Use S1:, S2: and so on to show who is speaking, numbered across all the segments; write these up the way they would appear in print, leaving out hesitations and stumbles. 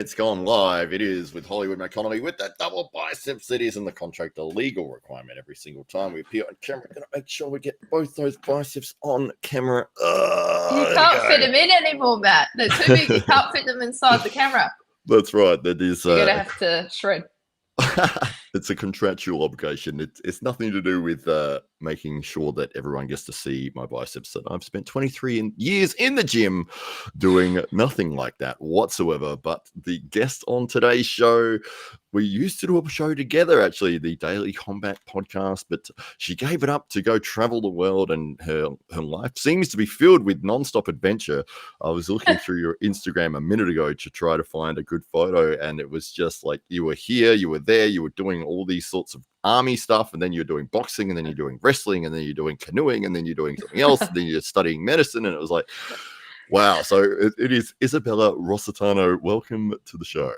S1: It's gone live. It is with Hollywood Connelly with that double biceps. It is in the contract a legal requirement every single time we appear on camera. We're going to make sure we get both those biceps on camera.
S2: You can't fit them in anymore, Matt. They're too big. You can't fit them inside the camera.
S1: That's right. That is.
S2: You're going to have to shred.
S1: It's a contractual obligation. It's nothing to do with making sure that everyone gets to see my biceps. That I've spent 23 years in the gym doing nothing like that whatsoever. But the guest on today's show, we used to do a show together, actually, the Daily Combat podcast, but she gave it up to go travel the world, and her life seems to be filled with nonstop adventure. I was looking through your Instagram a minute ago to try to find a good photo, and it was just like you were here, you were there, you were doing all these sorts of army stuff, and then you're doing boxing, and then you're doing wrestling, and then you're doing canoeing, and then you're doing something else, and then you're studying medicine, and it was like, wow. So it is Isabella Rositano. Welcome to the show.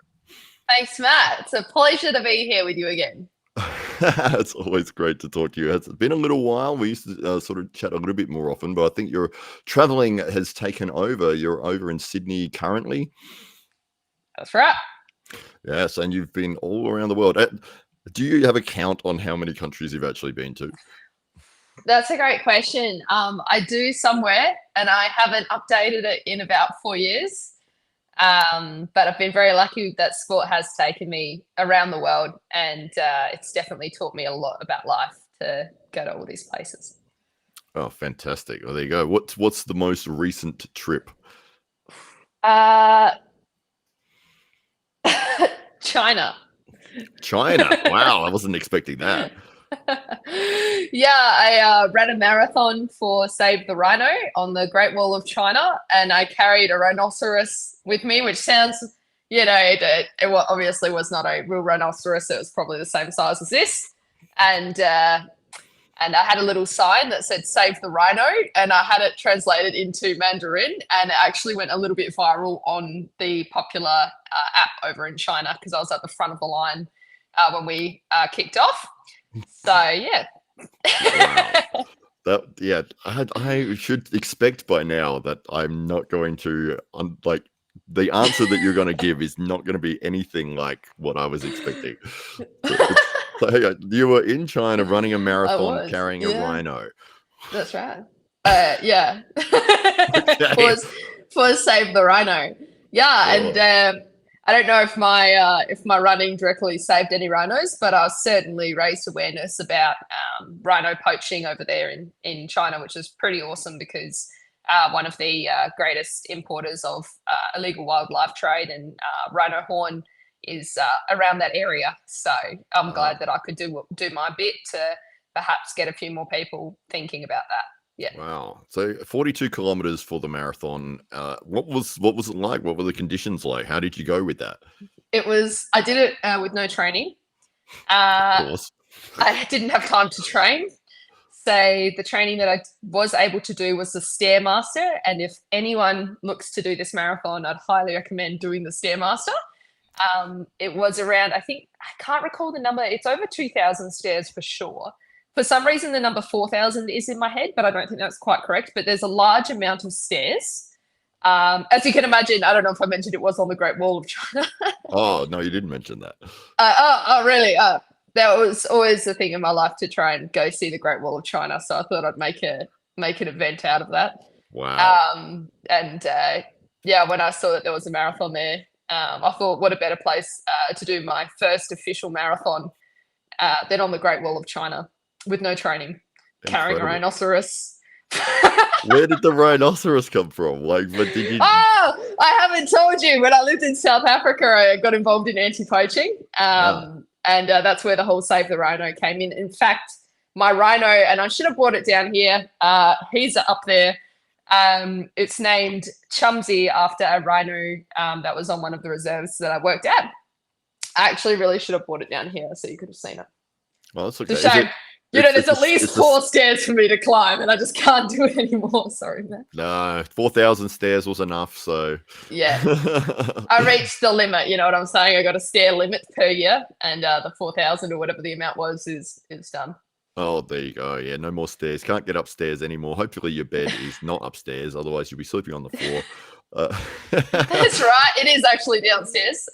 S2: Thanks, Matt. It's a pleasure to be here with you again.
S1: It's always great to talk to you. It's been a little while. We used to sort of chat a little bit more often, but I think your traveling has taken over. You're over in Sydney currently.
S2: That's right.
S1: Yes, and you've been all around the world. Do you have a count on how many countries you've actually been to?
S2: That's a great question. I do somewhere, and I haven't updated it in about 4 years. But I've been very lucky that sport has taken me around the world, and it's definitely taught me a lot about life to go to all these places.
S1: Oh, fantastic. Well, there you go. What's the most recent trip?
S2: China.
S1: Wow, I wasn't expecting that.
S2: Yeah, I ran a marathon for Save the Rhino on the Great Wall of China, and I carried a rhinoceros with me, which sounds, it obviously was not a real rhinoceros. It was probably the same size as this, and I had a little sign that said "Save the Rhino," and I had it translated into Mandarin, and it actually went a little bit viral on the popular app over in China because I was at the front of the line when we kicked off. So yeah.
S1: Wow. I should expect by now that I'm not going to the answer that you're going to give is not going to be anything like what I was expecting. So you were in China running a marathon carrying a rhino.
S2: That's right. Yeah. Okay. for Save the Rhino. Yeah, and I don't know if my running directly saved any rhinos, but I certainly raised awareness about rhino poaching over there in China, which is pretty awesome because one of the greatest importers of illegal wildlife trade and rhino horn is around that area. So I'm glad that I could do my bit to perhaps get a few more people thinking about that. Yeah.
S1: Wow. So 42 kilometers for the marathon. What was it like? What were the conditions like? How did you go with that?
S2: I did it with no training.
S1: Of course.
S2: I didn't have time to train. So the training that I was able to do was the Stairmaster. And if anyone looks to do this marathon, I'd highly recommend doing the Stairmaster. It was around, I can't recall the number. It's over 2,000 stairs for sure. For some reason, the number 4,000 is in my head, but I don't think that's quite correct. But there's a large amount of stairs. As you can imagine, I don't know if I mentioned it was on the Great Wall of China.
S1: Oh, no, you didn't mention that.
S2: Really? That was always the thing in my life to try and go see the Great Wall of China. So I thought I'd make an event out of that.
S1: Wow.
S2: When I saw that there was a marathon there, I thought, what a better place to do my first official marathon than on the Great Wall of China. With no training, carrying a rhinoceros.
S1: Where did the rhinoceros come from? What did you?
S2: Oh, I haven't told you. When I lived in South Africa, I got involved in anti-poaching, and that's where the whole Save the Rhino came in. In fact, my rhino, and I should have brought it down here. He's up there. It's named Stormzy after a rhino that was on one of the reserves that I worked at. I actually really should have brought it down here so you could have seen it.
S1: Well, that's okay.
S2: It's a shame. There's at least 4 stairs for me to climb, and I just can't do it anymore. Sorry, man.
S1: No, 4,000 stairs was enough, so...
S2: Yeah. I reached the limit, you know what I'm saying? I got a stair limit per year, and the 4,000 or whatever the amount was is done.
S1: Oh, there you go. Yeah, no more stairs. Can't get upstairs anymore. Hopefully your bed is not upstairs, otherwise you'll be sleeping on the floor.
S2: That's right. It is actually downstairs.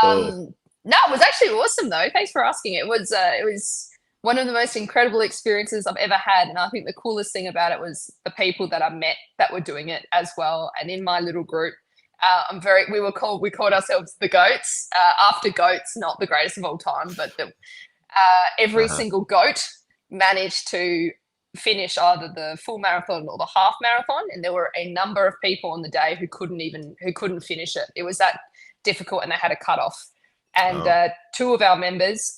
S1: Oh,
S2: No, it was actually awesome though. Thanks for asking. It was one of the most incredible experiences I've ever had, and I think the coolest thing about it was the people that I met that were doing it as well. And in my little group, we called ourselves the goats after goats, not the greatest of all time, but every
S1: uh-huh.
S2: single goat managed to finish either the full marathon or the half marathon, and there were a number of people on the day who couldn't finish it. It was that difficult, and they had a cutoff. And
S1: Oh,
S2: two of our members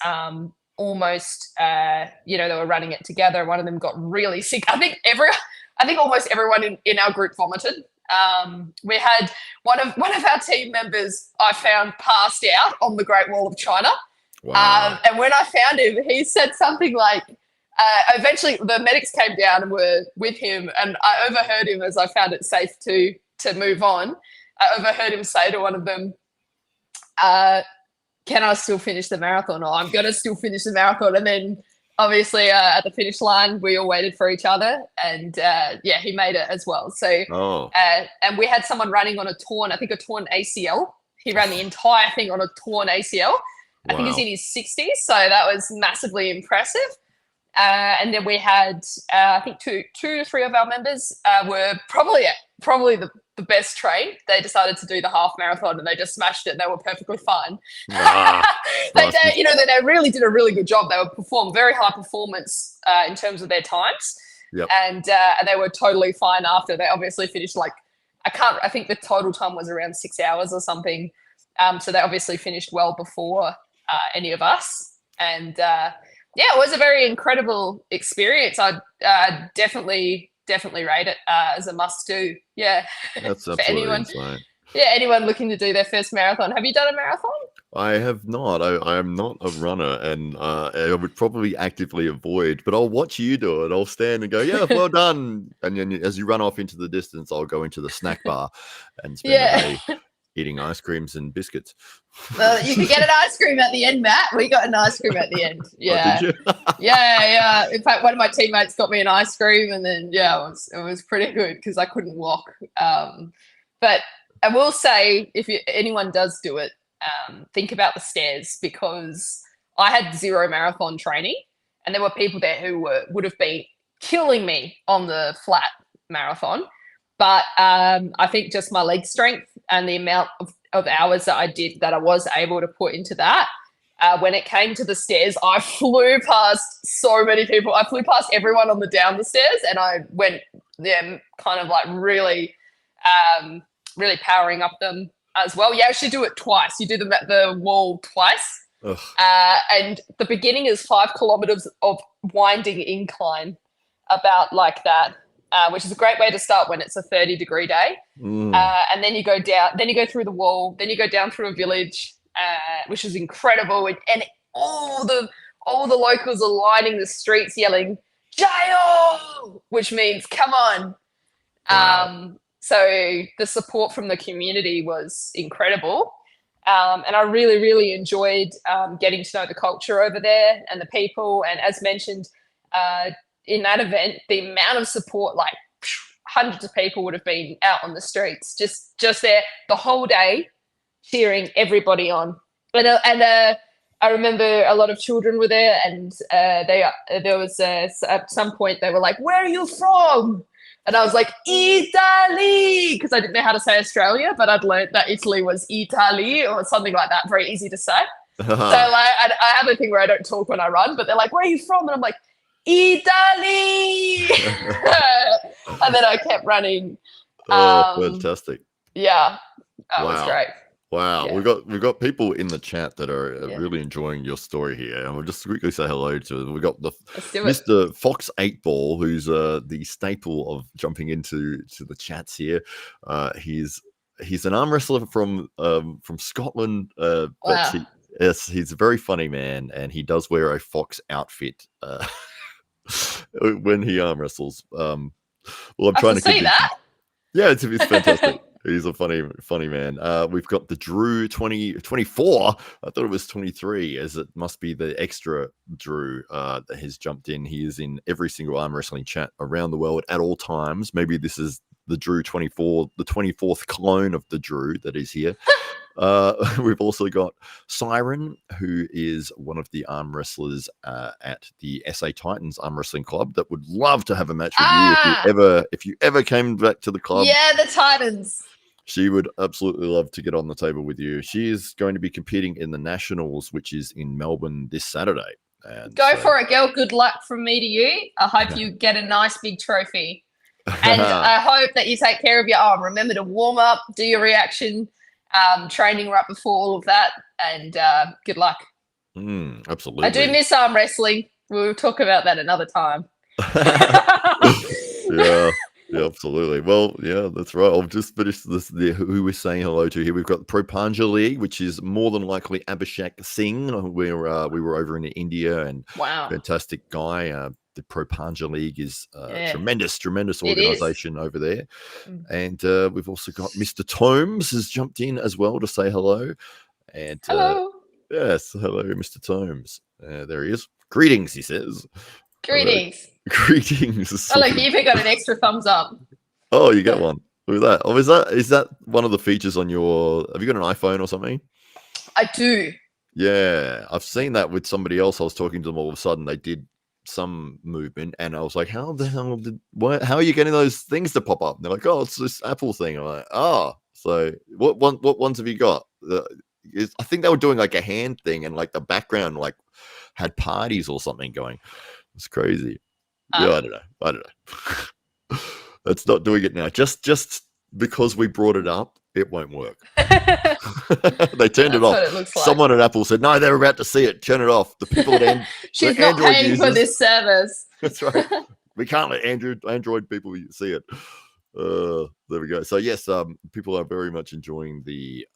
S2: almost, they were running it together. One of them got really sick. I think almost everyone in our group vomited. We had one of our team members I found passed out on the Great Wall of China.
S1: wow.
S2: And when I found him, he said something like, eventually the medics came down and were with him, and I overheard him as I found it safe to move on. I overheard him say to one of them, can I still finish the marathon? Or I'm going to still finish the marathon. And then obviously at the finish line, we all waited for each other, and he made it as well. So,
S1: Oh,
S2: and we had someone running on a torn ACL. He ran the entire thing on a torn ACL. I think he's
S1: wow.
S2: in his 60s, so that was massively impressive. And then we had, I think, two to three of our members were probably the best trained. They decided to do the half marathon, and they just smashed it. And they were perfectly fine.
S1: Ah,
S2: They really did a really good job. They would perform very high performance in terms of their times,
S1: yep.
S2: and they were totally fine after. They obviously finished I think the total time was around 6 hours or something. So they obviously finished well before any of us, and it was a very incredible experience. I'd definitely rate it as a must do. Yeah,
S1: That's
S2: for
S1: absolutely
S2: anyone.
S1: insane.
S2: Yeah, anyone looking to do their first marathon. Have you done a marathon?
S1: I have not. I am not a runner, and I would probably actively avoid. But I'll watch you do it. I'll stand and go, "Yeah, well done." And then as you run off into the distance, I'll go into the snack bar and spend the
S2: Yeah.
S1: day eating ice creams and biscuits.
S2: Well, you could get an ice cream at the end, Matt. We got an ice cream at the end.
S1: Oh, did
S2: Yeah.
S1: you?
S2: Yeah. In fact, one of my teammates got me an ice cream, and then it was pretty good because I couldn't walk. But I will say, if anyone does do it, think about the stairs, because I had zero marathon training, and there were people there who would have been killing me on the flat marathon. But I think just my leg strength and the amount of hours that I was able to put into that. When it came to the stairs, I flew past so many people. I flew past everyone on the down the stairs, and I went them kind of like really, really powering up them as well. You actually do it twice. You do the wall twice. And the beginning is 5 kilometers of winding incline, about like that, which is a great way to start when it's a 30-degree day. And then you go down, then you go through the wall, then you go down through a village, which is incredible. And all the locals are lining the streets yelling, "Jayo!" which means come on.
S1: Wow.
S2: So the support from the community was incredible. And I really, really enjoyed getting to know the culture over there and the people. And as mentioned, in that event, the amount of support, like hundreds of people would have been out on the streets, just there the whole day, cheering everybody on. And I remember a lot of children were there, and there was at some point they were like, "Where are you from?" And I was like, "Italy," because I didn't know how to say Australia, but I'd learned that Italy was Italy or something like that. Very easy to say. So like, I have a thing where I don't talk when I run, but they're like, "Where are you from?" And I'm like, "Italy." And then I kept running.
S1: Oh, fantastic.
S2: Yeah, that was
S1: Wow.
S2: great.
S1: Wow,
S2: Yeah.
S1: we've got people in the chat that are
S2: Yeah.
S1: really enjoying your story here, and we'll just quickly say hello to them. We've got
S2: Let's do it.
S1: Mr. Fox 8 Ball, who's the staple of jumping into the chats here. He's an arm wrestler from Scotland, but
S2: Wow.
S1: he's a very funny man, and he does wear a fox outfit when he arm wrestles. Well, I'm
S2: I
S1: trying
S2: can
S1: to
S2: see
S1: convince him.
S2: that.
S1: Yeah, it's fantastic. He's a funny man. We've got the Drew 2024. I thought it was 23, as it must be the extra Drew that has jumped in. He is in every single arm wrestling chat around the world at all times. Maybe this is the Drew 24, the 24th clone of the Drew that is here. We've also got Siren, who is one of the arm wrestlers at the SA Titans Arm Wrestling Club that would love to have a match with you if you ever came back to the club.
S2: Yeah, the Titans.
S1: She would absolutely love to get on the table with you. She is going to be competing in the Nationals, which is in Melbourne this Saturday. And
S2: Go for it, girl. Good luck from me to you. I hope you get a nice big trophy. And I hope that you take care of your arm. Remember to warm up, do your reaction training right before all of that, and good luck.
S1: Absolutely.
S2: I do miss arm wrestling. We'll talk about that another time.
S1: Yeah, absolutely. Well, yeah, that's right. I'll just finish this. Who we're saying hello to here. We've got the Propanja League, which is more than likely Abhishek Singh. We were over in India, and fantastic guy. The Propanja League is tremendous organization over there. And we've also got Mr. Tomes has jumped in as well to say hello. And
S2: hello.
S1: Yes, hello, Mr. Tomes. There he is. Greetings, he says.
S2: Greetings.
S1: Greetings.
S2: Oh, look, you've got an extra thumbs up.
S1: Oh, you get one. Look at that. Oh, is that one of the features on your? Have you got an iPhone or something?
S2: I do.
S1: Yeah, I've seen that with somebody else. I was talking to them. All of a sudden, they did some movement, and I was like, "How the hell how are you getting those things to pop up?" And they're like, "Oh, it's this Apple thing." I'm like, "Oh, so what ones have you got?" I think they were doing like a hand thing, and like the background like had parties or something going. It's crazy. Yeah, I don't know. Let's not doing it now. Just because we brought it up, it won't work. They turned it off.
S2: What it looks like.
S1: Someone at Apple said, "No, they're about to see it. Turn it off." The people at
S2: she's not
S1: Android
S2: paying
S1: users,
S2: for this service.
S1: That's right. We can't let Android people see it. There we go. So yes, people are very much enjoying the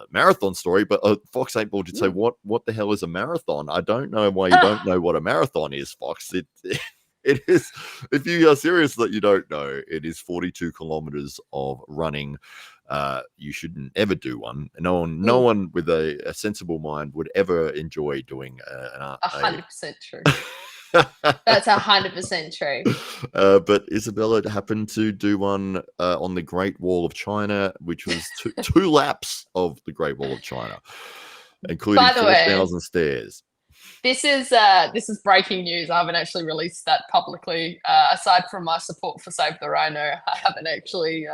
S1: marathon story, but Fox 8 Ball did say, what the hell is a marathon? I don't know why you don't know what a marathon is, Fox. It is, if you are serious that you don't know, it is 42 kilometers of running. You shouldn't ever do one. No one with a sensible mind would ever enjoy doing
S2: 100% true. That's 100% true.
S1: But Isabella happened to do one on the Great Wall of China, which was two laps of the Great Wall of China, including 4,000 stairs.
S2: This is breaking news. I haven't actually released that publicly. Aside from my support for Save the Rhino, I haven't actually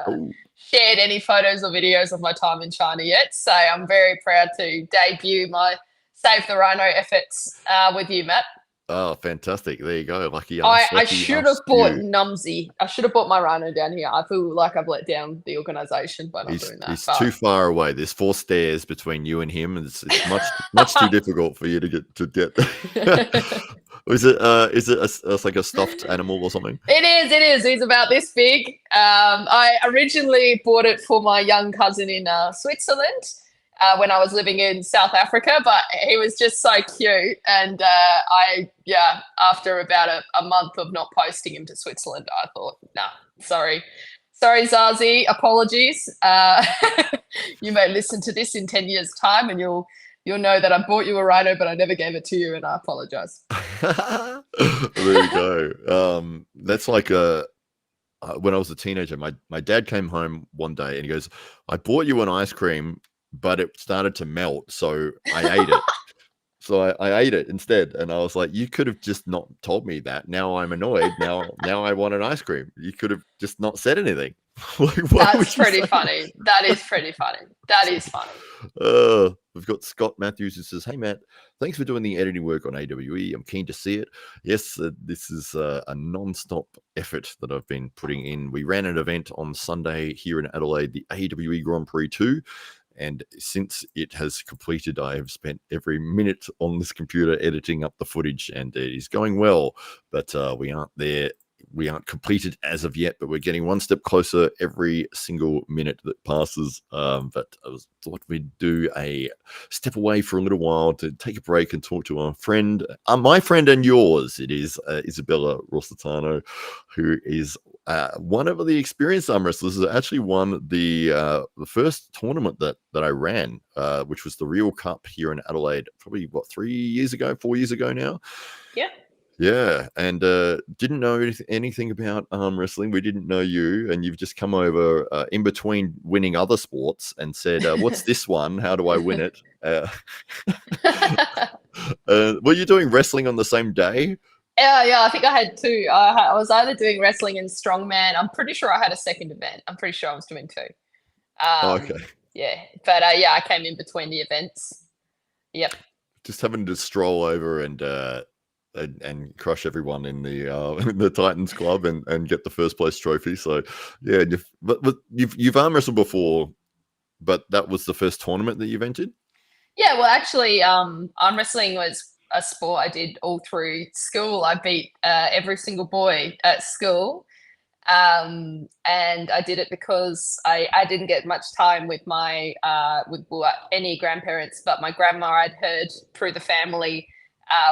S2: shared any photos or videos of my time in China yet. So I'm very proud to debut my Save the Rhino efforts with you, Matt.
S1: Oh, fantastic. There you go. Lucky us.
S2: I should have bought Numsy. I should have bought my Rhino down here. I feel like I've let down the organisation by not doing that.
S1: He's too far away. There's 4 stairs between you and him. It's much too difficult for you to get. Is it like a stuffed animal or something?
S2: It is. He's about this big. I originally bought it for my young cousin in Switzerland. When I was living in South Africa, but he was just so cute. And after about a month of not posting him to Switzerland, I thought, nah, sorry, Zazie, apologies. You may listen to this in 10 years' time and you'll know that I bought you a rhino, but I never gave it to you, and I apologize.
S1: There you go. That's like when I was a teenager, my dad came home one day and he goes, "I bought you an ice cream, but it started to melt, so I ate it." So I ate it instead, and I was like, "You could have just not told me that. Now I'm annoyed. Now I want an ice cream. You could have just not said anything."
S2: That's pretty funny. That is pretty funny. That is funny.
S1: We've got Scott Matthews who says, "Hey Matt, thanks for doing the editing work on AWE. I'm keen to see it." Yes, this is a non-stop effort that I've been putting in. We ran an event on Sunday here in Adelaide, the AWE Grand Prix 2. And since it has completed, I have spent every minute on this computer editing up the footage, and it is going well. But we aren't there. We aren't completed as of yet, but we're getting one step closer every single minute that passes. But I thought we'd do a step away for a little while to take a break and talk to our friend, my friend and yours. It is Isabella Rositano, who is one of the experienced arm wrestlers. Actually won the first tournament that I ran, which was the Real Cup here in Adelaide, probably 4 years ago now.
S2: Yeah.
S1: Yeah, and didn't know anything about arm wrestling. We didn't know you, and you've just come over in between winning other sports and said, "What's this one? How do I win it?" Were you doing wrestling on the same day?
S2: Yeah, I think I had two. I was either doing wrestling and strongman. I'm pretty sure I had a second event. I'm pretty sure I was doing two.
S1: Oh, okay,
S2: Yeah, but yeah, I came in between the events. Yep.
S1: just having to stroll over and crush everyone in the in the Titans Club and get the first place trophy. So yeah, but you've arm wrestled before, but that was the first tournament that you've entered.
S2: Yeah, well, actually, arm wrestling was a sport I did all through school. I beat every single boy at school. And I did it because I didn't get much time with my with any grandparents, but my grandma I'd heard through the family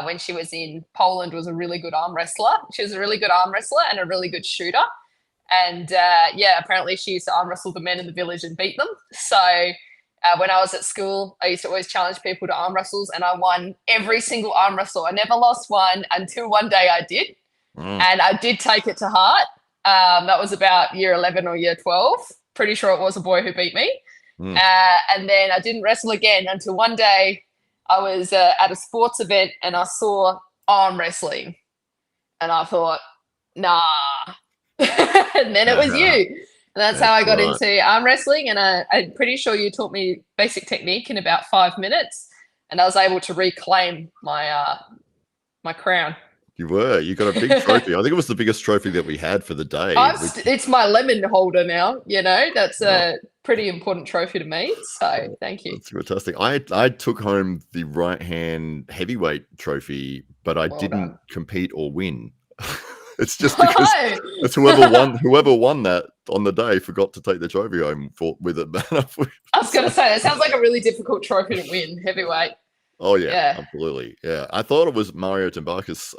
S2: when she was in Poland was a really good arm wrestler. She was a really good arm wrestler and a really good shooter. And yeah, apparently she used to arm wrestle the men in the village and beat them. So when I was at school, I used to always challenge people to arm wrestles, and I won every single arm wrestle. I never lost one until one day I did, and I did take it to heart. That was about year 11 or year 12. Pretty sure it was a boy who beat me. And then I didn't wrestle again until one day I was at a sports event and I saw arm wrestling. And I thought, nah. And then it was you. And that's how I got into arm wrestling. And I'm pretty sure you taught me basic technique in about 5 minutes. And I was able to reclaim my my crown.
S1: You got a big trophy. I think it was the biggest trophy that we had for the day.
S2: It's my lemon holder now. You know, that's a pretty important trophy to me. So thank you.
S1: That's fantastic. I took home the right hand heavyweight trophy, but I didn't compete or win. It's just because it's whoever won that on the day forgot to take the trophy home with it.
S2: I was going to say, that sounds like a really difficult trophy to win, heavyweight.
S1: Oh yeah, absolutely. Yeah, I thought it was Mario Tambakis,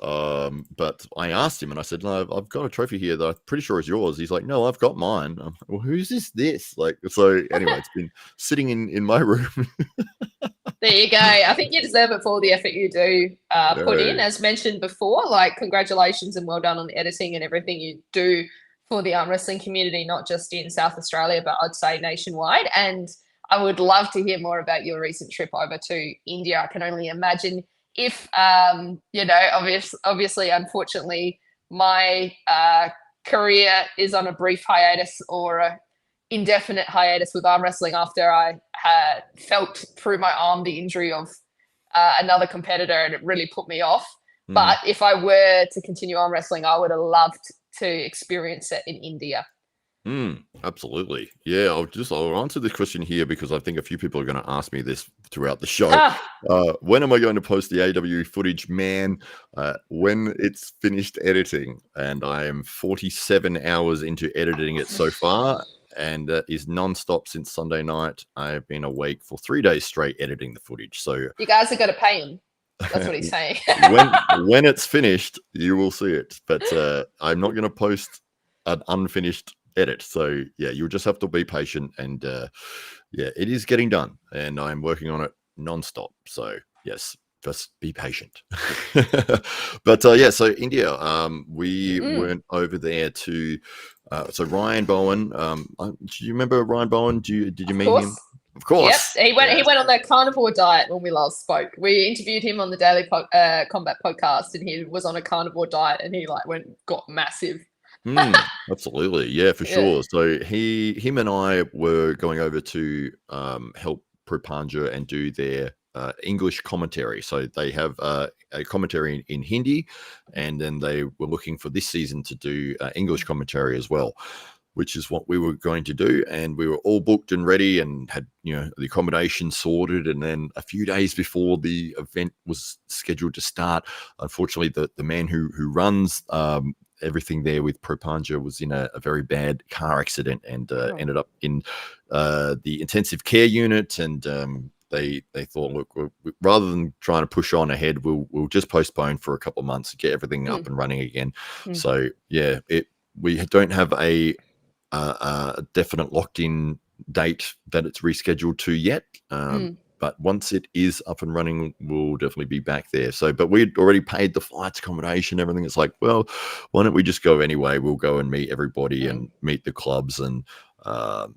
S1: but I asked him and I said, "No, I've got a trophy here that I'm pretty sure is yours." He's like, "No, I've got mine." I'm like, well, who's this? Like, so anyway, it's been sitting in my room.
S2: There you go. I think you deserve it for all the effort you do put in. As mentioned before, like congratulations and well done on the editing and everything you do for the arm wrestling community, not just in South Australia, but I'd say nationwide. And I would love to hear more about your recent trip over to India. I can only imagine if, you know, obviously, unfortunately, my career is on a brief hiatus or a indefinite hiatus with arm wrestling after I had felt through my arm the injury of another competitor, and it really put me off. But if I were to continue arm wrestling, I would have loved to experience it in India.
S1: Absolutely. Yeah, I'll answer this question here because I think a few people are going to ask me this throughout the show. When am I going to post the AW footage? Man, when it's finished editing, and I am 47 hours into editing it so far, and that is non-stop since Sunday night. I have been awake for 3 days straight editing the footage. So
S2: you guys are going to pay him. That's what he's saying.
S1: when it's finished, you will see it. But I'm not going to post an unfinished edit. So yeah, you'll just have to be patient. And yeah, it is getting done, and I'm working on it non-stop. So yes, just be patient. But yeah, so India, we went over there to. So Ryan Bowen, do you remember Ryan Bowen? Did you meet him? Of course.
S2: Yep. He went on that carnivore diet when we last spoke. We interviewed him on the Daily Combat podcast, and he was on a carnivore diet, and he got massive.
S1: Absolutely, yeah, for sure. So him and I were going over to help Prapanja and do their English commentary. So they have a commentary in Hindi, and then they were looking for this season to do English commentary as well, which is what we were going to do. And we were all booked and ready and had, the accommodation sorted. And then a few days before the event was scheduled to start, unfortunately, the man who runs everything there with Prapanja was in a very bad car accident and ended up in the intensive care unit. And they thought, look, rather than trying to push on ahead, we'll just postpone for a couple of months to get everything up and running again. So yeah, we don't have a definite locked in date that it's rescheduled to yet. but once it is up and running, we'll definitely be back there. So, but we'd already paid the flights, accommodation, everything. It's like, well, why don't we just go anyway? We'll go and meet everybody and meet the clubs, and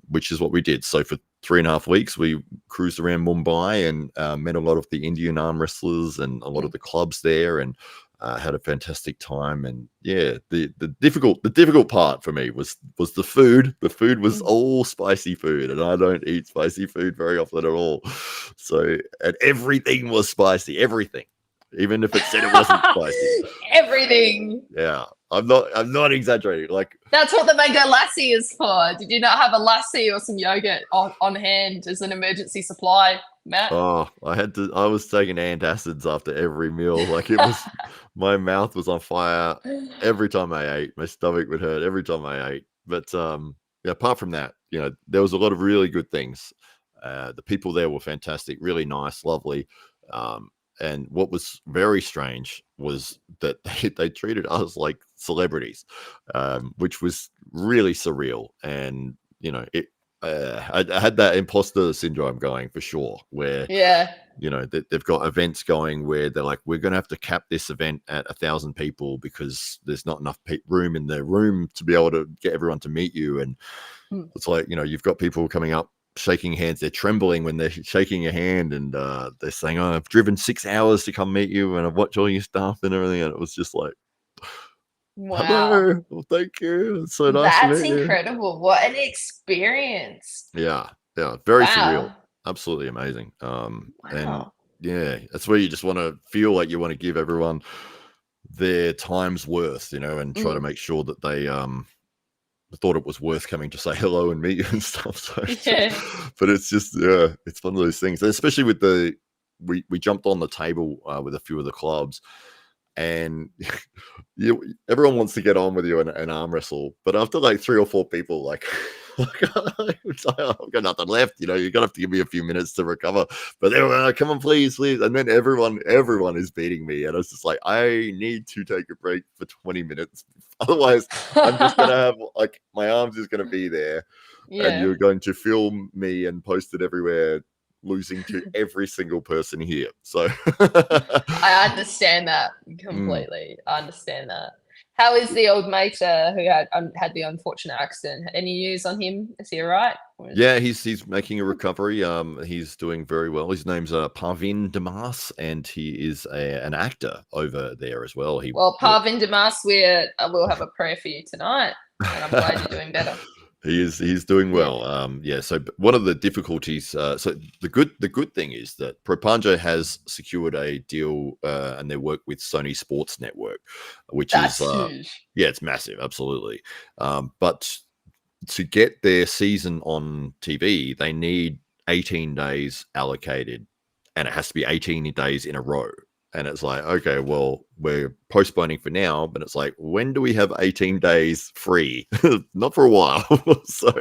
S1: which is what we did. So for 3.5 weeks, we cruised around Mumbai and met a lot of the Indian arm wrestlers and a lot of the clubs there, and had a fantastic time. And yeah, the difficult part for me was the food. The food was all spicy food, and I don't eat spicy food very often at all. So, and everything was spicy, everything, even if it said it wasn't spicy.
S2: Everything.
S1: Yeah, I'm not exaggerating. Like,
S2: that's what the mango lassi is for. Did you not have a lassi or some yogurt on hand as an emergency supply, Matt?
S1: Oh, I was taking antacids after every meal. Like, it was, my mouth was on fire every time I ate. My stomach would hurt every time I ate. But yeah, apart from that, there was a lot of really good things. The people there were fantastic, really nice, lovely. And what was very strange was that they treated us like celebrities, which was really surreal. And I had that imposter syndrome going for sure, where they've got events going where they're like, we're going to have to cap this event at 1,000 people because there's not enough room in the room to be able to get everyone to meet you. And it's like, you've got people coming up, shaking hands, they're trembling when they're shaking your hand, and they're saying, oh, I've driven 6 hours to come meet you and I've watched all your stuff and everything. And it was just like,
S2: wow.
S1: Hello. Well, thank you. It's so nice to meet you.
S2: That's incredible. What an experience.
S1: Yeah. Very surreal. Absolutely amazing. And yeah, that's where you just want to feel like you want to give everyone their time's worth, and try to make sure that they thought it was worth coming to say hello and meet you and stuff. So, but it's just, it's one of those things, especially with we jumped on the table with a few of the clubs, and everyone wants to get on with you and arm wrestle, but after like 3 or 4 people, like I've got nothing left. You're gonna have to give me a few minutes to recover. But they were, come on, please. And then everyone is beating me, and I was just like, I need to take a break for 20 minutes. Otherwise, I'm just gonna have, like, my arms is gonna be there, and you're going to film me and post it everywhere, losing to every single person here. So
S2: I understand that completely. I understand that. How is the old mate who had the unfortunate accident? Any news on him? Is he all right?
S1: Yeah, he's making a recovery. He's doing very well. His name's Parvin Damas, and he is an actor over there as well.
S2: Parvin Damas, we'll have a prayer for you tonight, and I'm glad you're doing better.
S1: He's doing well. So one of the difficulties, so the good thing is that Propanja has secured a deal, and they work with Sony Sports Network, which is huge. Yeah, it's massive, absolutely. But to get their season on TV, they need 18 days allocated, and it has to be 18 days in a row. And it's like, okay, well, we're postponing for now, but it's like, when do we have 18 days free? Not for a while. So,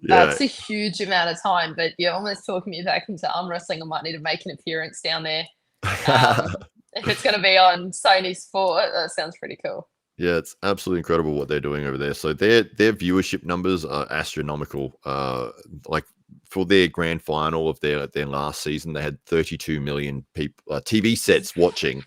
S1: yeah.
S2: That's a huge amount of time, but you're almost talking me back into arm wrestling. I might need to make an appearance down there. If it's going to be on Sony Sport, that sounds pretty cool.
S1: Yeah, it's absolutely incredible what they're doing over there. So their viewership numbers are astronomical. Like, for their grand final of their last season, they had 32 million people, TV sets watching,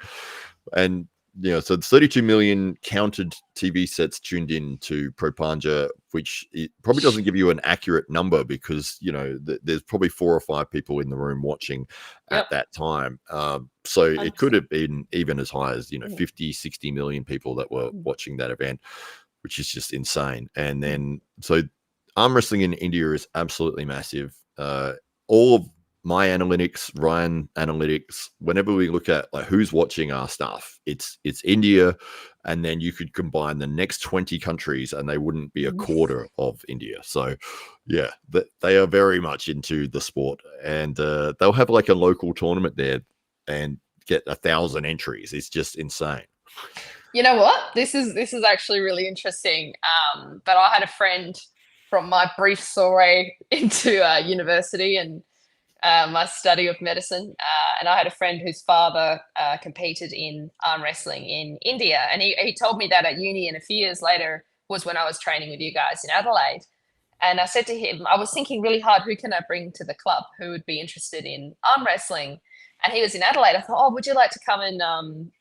S1: and so it's 32 million counted TV sets tuned in to Propanja, which it probably doesn't give you an accurate number because there's probably 4 or 5 people in the room watching at that time. So it could have been even as high as 50, 60 million people that were watching that event, which is just insane. And then so arm wrestling in India is absolutely massive. All of my analytics, Ryan analytics, whenever we look at like who's watching our stuff, it's India, and then you could combine the next 20 countries and they wouldn't be a quarter of India. So yeah, they are very much into the sport, and they'll have like a local tournament there and get 1,000 entries. It's just insane.
S2: You know what? This is actually really interesting. But I had a friend from my brief soiree into university and my study of medicine. And I had a friend whose father competed in arm wrestling in India. And he told me that at uni, and a few years later was when I was training with you guys in Adelaide. And I said to him, I was thinking really hard, who can I bring to the club who would be interested in arm wrestling? And he was in Adelaide. I thought, oh, would you like to come and,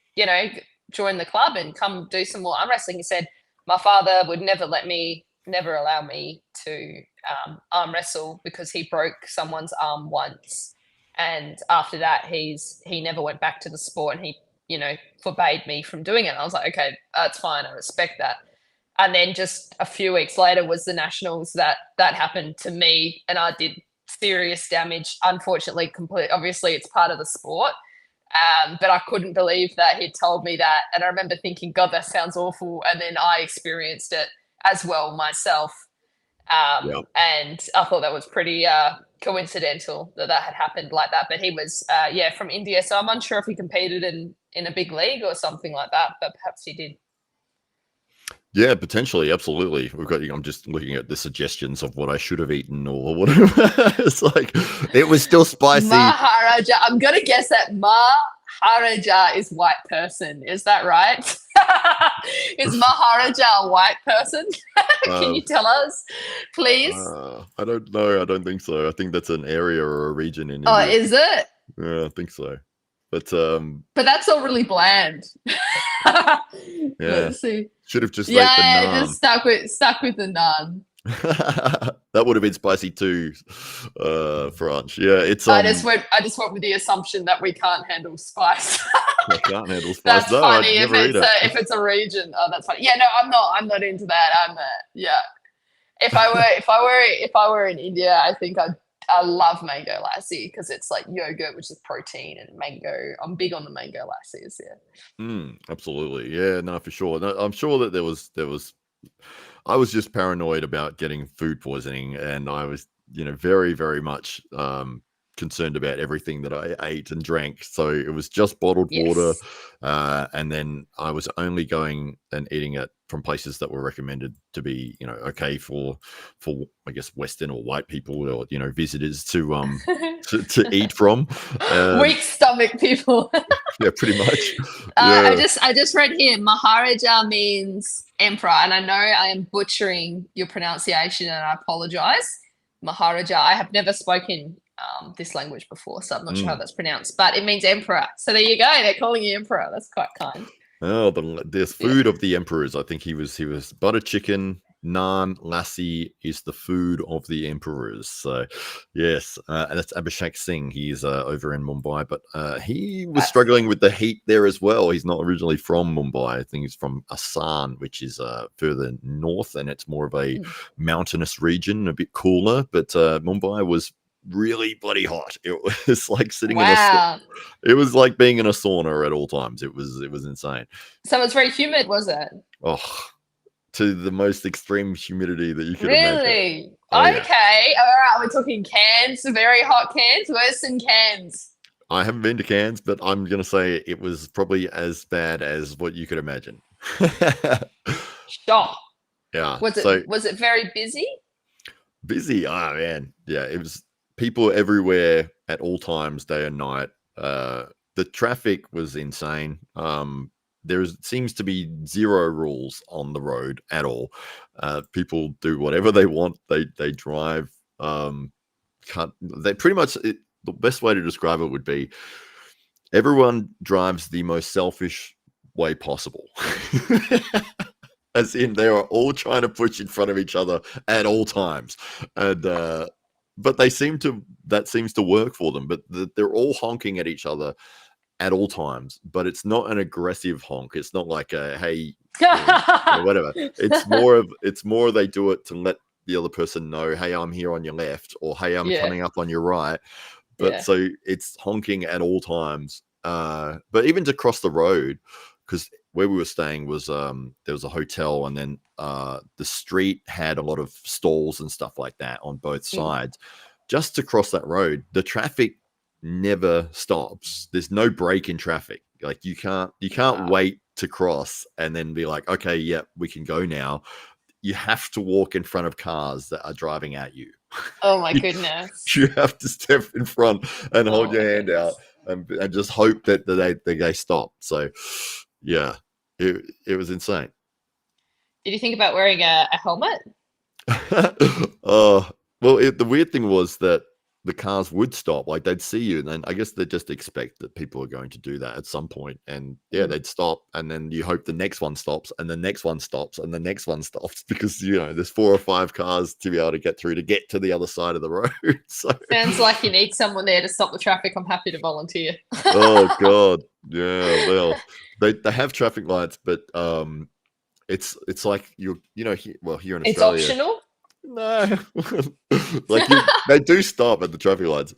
S2: join the club and come do some more arm wrestling? He said, my father would never allow me to arm wrestle because he broke someone's arm once. And after that, he never went back to the sport, and he, forbade me from doing it. And I was like, okay, that's fine. I respect that. And then just a few weeks later was the nationals that happened to me, and I did serious damage. Unfortunately, obviously it's part of the sport. But I couldn't believe that he'd told me that. And I remember thinking, God, that sounds awful. And then I experienced it as well myself. And I thought that was pretty coincidental that had happened like that. But he was, from India. So I'm unsure if he competed in a big league or something like that, but perhaps he did.
S1: Yeah, potentially, absolutely. I'm just looking at the suggestions of what I should have eaten or whatever. It's like it was still spicy.
S2: Maharaja. I'm gonna guess that Maharaja is white person. Is that right? Is Maharaja a white person? Can you tell us, please?
S1: I don't know. I don't think so. I think that's an area or a region in
S2: India.
S1: India.
S2: Is it?
S1: Yeah, I think so. But
S2: that's all really bland.
S1: Yeah.
S2: Let's see.
S1: Should have just ate the naan.
S2: Just stuck with the naan.
S1: That would have been spicy too, for lunch. Yeah, it's.
S2: I just went with the assumption that we can't handle spice.
S1: I can't handle spice.
S2: That's funny if it's a region. Oh, that's funny. Yeah, no, I'm not into that. If I were in India, I think I love mango lassi because it's like yogurt, which is protein, and mango. I'm big on the mango lassis. Yeah.
S1: Absolutely. Yeah. No, for sure. No, I'm sure that there was. I was just paranoid about getting food poisoning, and I was, very, very much concerned about everything that I ate and drank. So it was just bottled water, and then I was only going and eating it from places that were recommended to be, okay for I guess Western or white people or visitors to eat from.
S2: Weak stomach people.
S1: Yeah, pretty much.
S2: I just read here Maharaja means emperor, and I know I am butchering your pronunciation, and I apologize. Maharaja. I have never spoken this language before, so I'm not sure how that's pronounced, but it means emperor. So there you go. They're calling you emperor. That's quite kind.
S1: Oh, there's food of the emperors. I think he was butter chicken, naan, lassi is the food of the emperors. So yes, and that's Abhishek Singh. He's over in Mumbai, but he was struggling with the heat there as well. He's not originally from Mumbai. I think he's from Assam, which is further north, and it's more of a mountainous region, a bit cooler. But Mumbai was really bloody hot. It was like sitting in it was like being in a sauna at all times. It was insane.
S2: So it was very humid, was it?
S1: Oh, to the most extreme humidity that you could imagine.
S2: Really? Oh, okay. Yeah. All right. We're talking Cairns, very hot Cairns, worse than Cairns.
S1: I haven't been to Cairns, but I'm going to say it was probably as bad as what you could imagine.
S2: Sure.
S1: Yeah.
S2: Was it very busy?
S1: Busy? Oh, man. Yeah, it was people everywhere at all times, day and night. The traffic was insane. There seems to be zero rules on the road at all. People do whatever they want. They drive. They pretty much. The best way to describe it would be everyone drives the most selfish way possible. As in, they are all trying to push in front of each other at all times, and but that seems to work for them. But they're all honking at each other at all times, but it's not an aggressive honk. It's not like a hey, or whatever. It's more they do it to let the other person know, hey, I'm here on your left, or hey, I'm coming up on your right. But so it's honking at all times. But even to cross the road, because where we were staying was there was a hotel, and then the street had a lot of stalls and stuff like that on both sides. Just to cross that road, the traffic never stops. There's no break in traffic. Like you can't wait to cross and then be like, okay, yeah, we can go now. You have to walk in front of cars that are driving at you.
S2: Oh my goodness.
S1: You have to step in front and hold your hand out and just hope that they stop. So yeah, it was insane.
S2: Did you think about wearing a helmet?
S1: Well, the weird thing was that the cars would stop, like they'd see you, and then I guess they just expect that people are going to do that at some point, and yeah, they'd stop, and then you hope the next one stops, and the next one stops, and the next one stops, because there's 4 or 5 cars to be able to get through to get to the other side of the road. So
S2: Sounds like you need someone there to stop the traffic. I'm happy to volunteer.
S1: oh god, yeah. Well, they have traffic lights, but it's like here in Australia,
S2: it's optional.
S1: No, like they do stop at the traffic lights.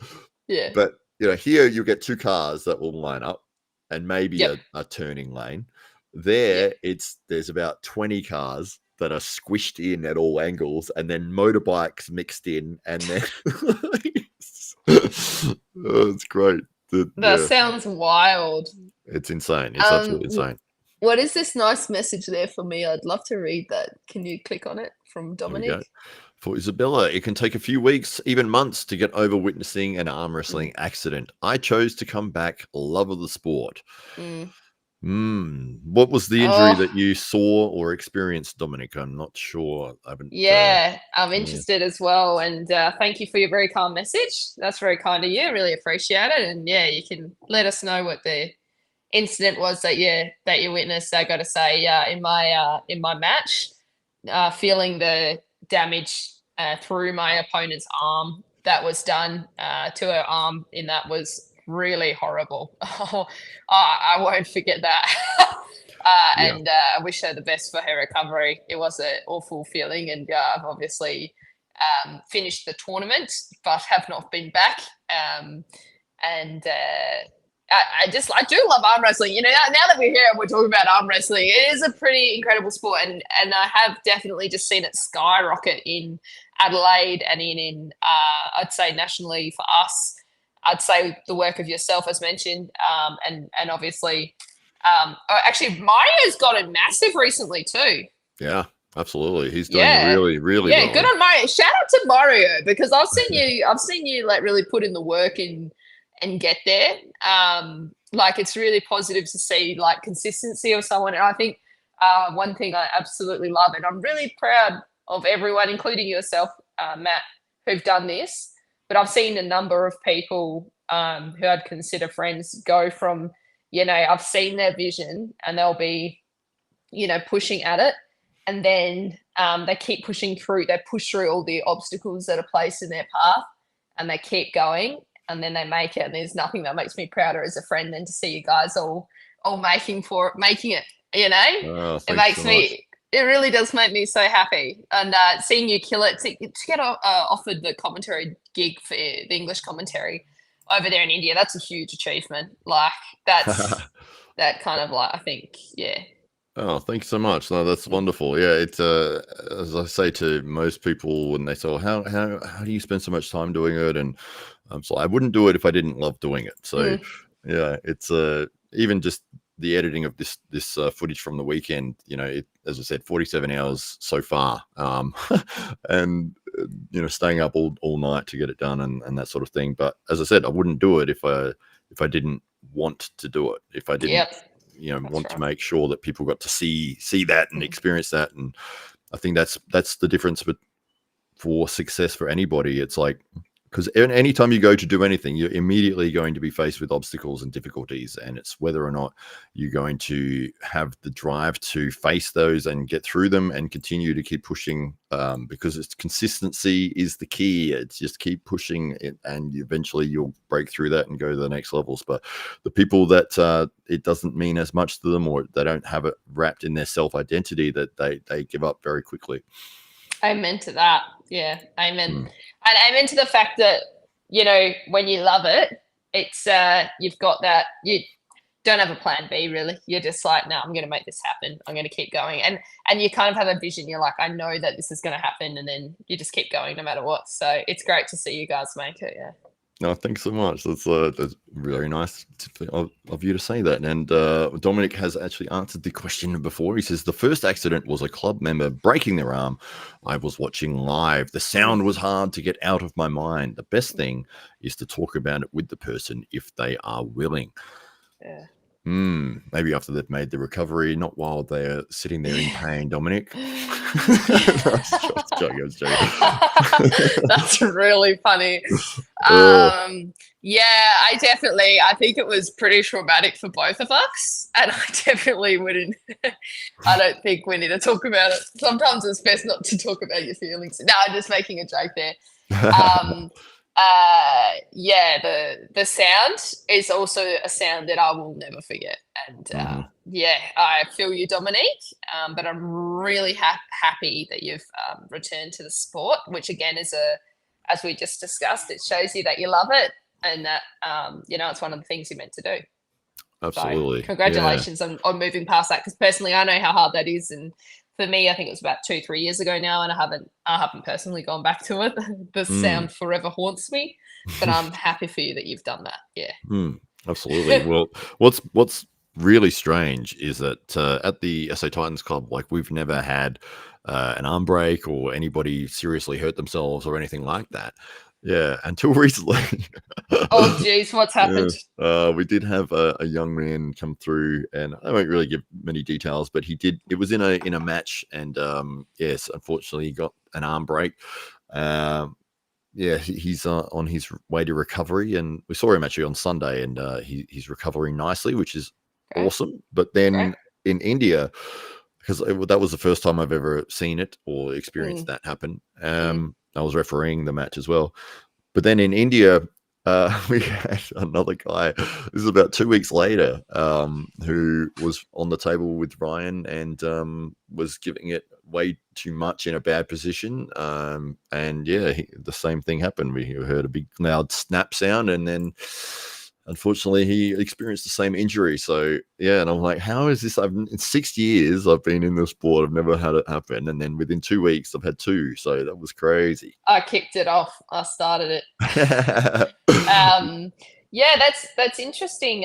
S2: Yeah.
S1: But here you get 2 cars that will line up, and maybe a turning lane. There, there's about 20 cars that are squished in at all angles, and then motorbikes mixed in, and then it's great.
S2: That sounds wild.
S1: It's insane. It's absolutely insane.
S2: What is this nice message there for me? I'd love to read that. Can you click on it from Dominic?
S1: For Isabella, it can take a few weeks, even months, to get over witnessing an arm wrestling accident. I chose to come back, love of the sport. What was the injury that you saw or experienced, Dominic? I'm not sure. I haven't.
S2: I'm interested as well. And thank you for your very calm message. That's very kind of you. Really appreciate it. And you can let us know what the incident was that you witnessed. I got to say, in my match, feeling the damage through my opponent's arm that was done to her arm in that was really horrible. I won't forget that. And I wish her the best for her recovery. It was an awful feeling, and I've obviously finished the tournament, but have not been back. I do love arm wrestling. Now that we're here and we're talking about arm wrestling, it is a pretty incredible sport, and I have definitely just seen it skyrocket in Adelaide and in I'd say nationally for us. I'd say the work of yourself, as mentioned, and obviously, actually Mario's gotten massive recently too.
S1: Yeah, absolutely. He's doing really, really well.
S2: Good on Mario. Shout out to Mario, because I've seen you like really put in the work and get there. Like, it's really positive to see like consistency of someone. And I think one thing I absolutely love, and I'm really proud of everyone, including yourself, Matt, who've done this. But I've seen a number of people who I'd consider friends go from, I've seen their vision, and they'll be, pushing at it. And then they keep pushing through. They push through all the obstacles that are placed in their path, and they keep going. And then they make it, and there's nothing that makes me prouder as a friend than to see you guys all making it. It makes me. It really does make me so happy, and seeing you kill it, to get offered the commentary gig for the English commentary over there in India. That's a huge achievement. Like, that's that kind of like, I think,
S1: Oh, thanks so much. No, that's wonderful. Yeah, it's as I say to most people when they say, well, how do you spend so much time doing it? And so I wouldn't do it if I didn't love doing it. So it's even just the editing of this footage from the weekend. As I said, 47 hours so far, and staying up all night to get it done and that sort of thing. But as I said, I wouldn't do it if I didn't want to do it. If I didn't. Want to make sure that people got to see that and experience that. And I think that's the difference for success for anybody. It's like, because anytime you go to do anything, you're immediately going to be faced with obstacles and difficulties, and it's whether or not you're going to have the drive to face those and get through them and continue to keep pushing, because it's consistency is the key. It's just keep pushing it, and eventually you'll break through that and go to the next levels. But the people that it doesn't mean as much to them, or they don't have it wrapped in their self-identity, that they give up very quickly.
S2: Amen to that. Yeah, amen. And amen to the fact that, when you love it, it's you've got that, you don't have a plan B, really. You're just like, no, I'm going to make this happen. I'm going to keep going. And you kind of have a vision. You're like, I know that this is going to happen. And then you just keep going no matter what. So it's great to see you guys make it. Yeah.
S1: No, thanks so much. That's very nice of you to say that. And Dominic has actually answered the question before. He says, the first accident was a club member breaking their arm. I was watching live. The sound was hard to get out of my mind. The best thing is to talk about it with the person if they are willing.
S2: Yeah.
S1: Maybe after they've made the recovery, not while they're sitting there in pain, Dominic. I was joking.
S2: That's really funny. Yeah, I think it was pretty traumatic for both of us. And I definitely wouldn't, I don't think we need to talk about it. Sometimes it's best not to talk about your feelings. No, I'm just making a joke there. Yeah, the sound is also a sound that I will never forget. And yeah, I feel you, Dominique. But I'm really happy that you've returned to the sport, which again is as we just discussed, it shows you that you love it and that it's one of the things you're meant to do.
S1: Absolutely.
S2: So congratulations on moving past that, because personally I know how hard that is, and for me, I think it was about 2-3 years ago now, and I haven't personally gone back to it. The sound forever haunts me, but I'm happy for you that you've done that. Yeah.
S1: Absolutely. Well, what's really strange is that at the SA Titans Club, like, we've never had an arm break or anybody seriously hurt themselves or anything like that. Yeah, until recently.
S2: Oh, geez, what's happened?
S1: We did have a young man come through, and I won't really give many details, but he did. It was in a match, and yes, unfortunately, he got an arm break. Yeah, he's on his way to recovery, and we saw him actually on Sunday, and he's recovering nicely, which is awesome. But then in India, because that was the first time I've ever seen it or experienced that happen. I was refereeing the match as well. But then in India, we had another guy. This is about 2 weeks later, who was on the table with Ryan and was giving it way too much in a bad position. And yeah, the same thing happened. We heard a big loud snap sound, and then unfortunately he experienced the same injury. So yeah, and I'm like, how is this? In 6 years I've been in the sport, I've never had it happen, and then within 2 weeks I've had two. So that was crazy.
S2: I kicked it off. I started it. Yeah, that's interesting.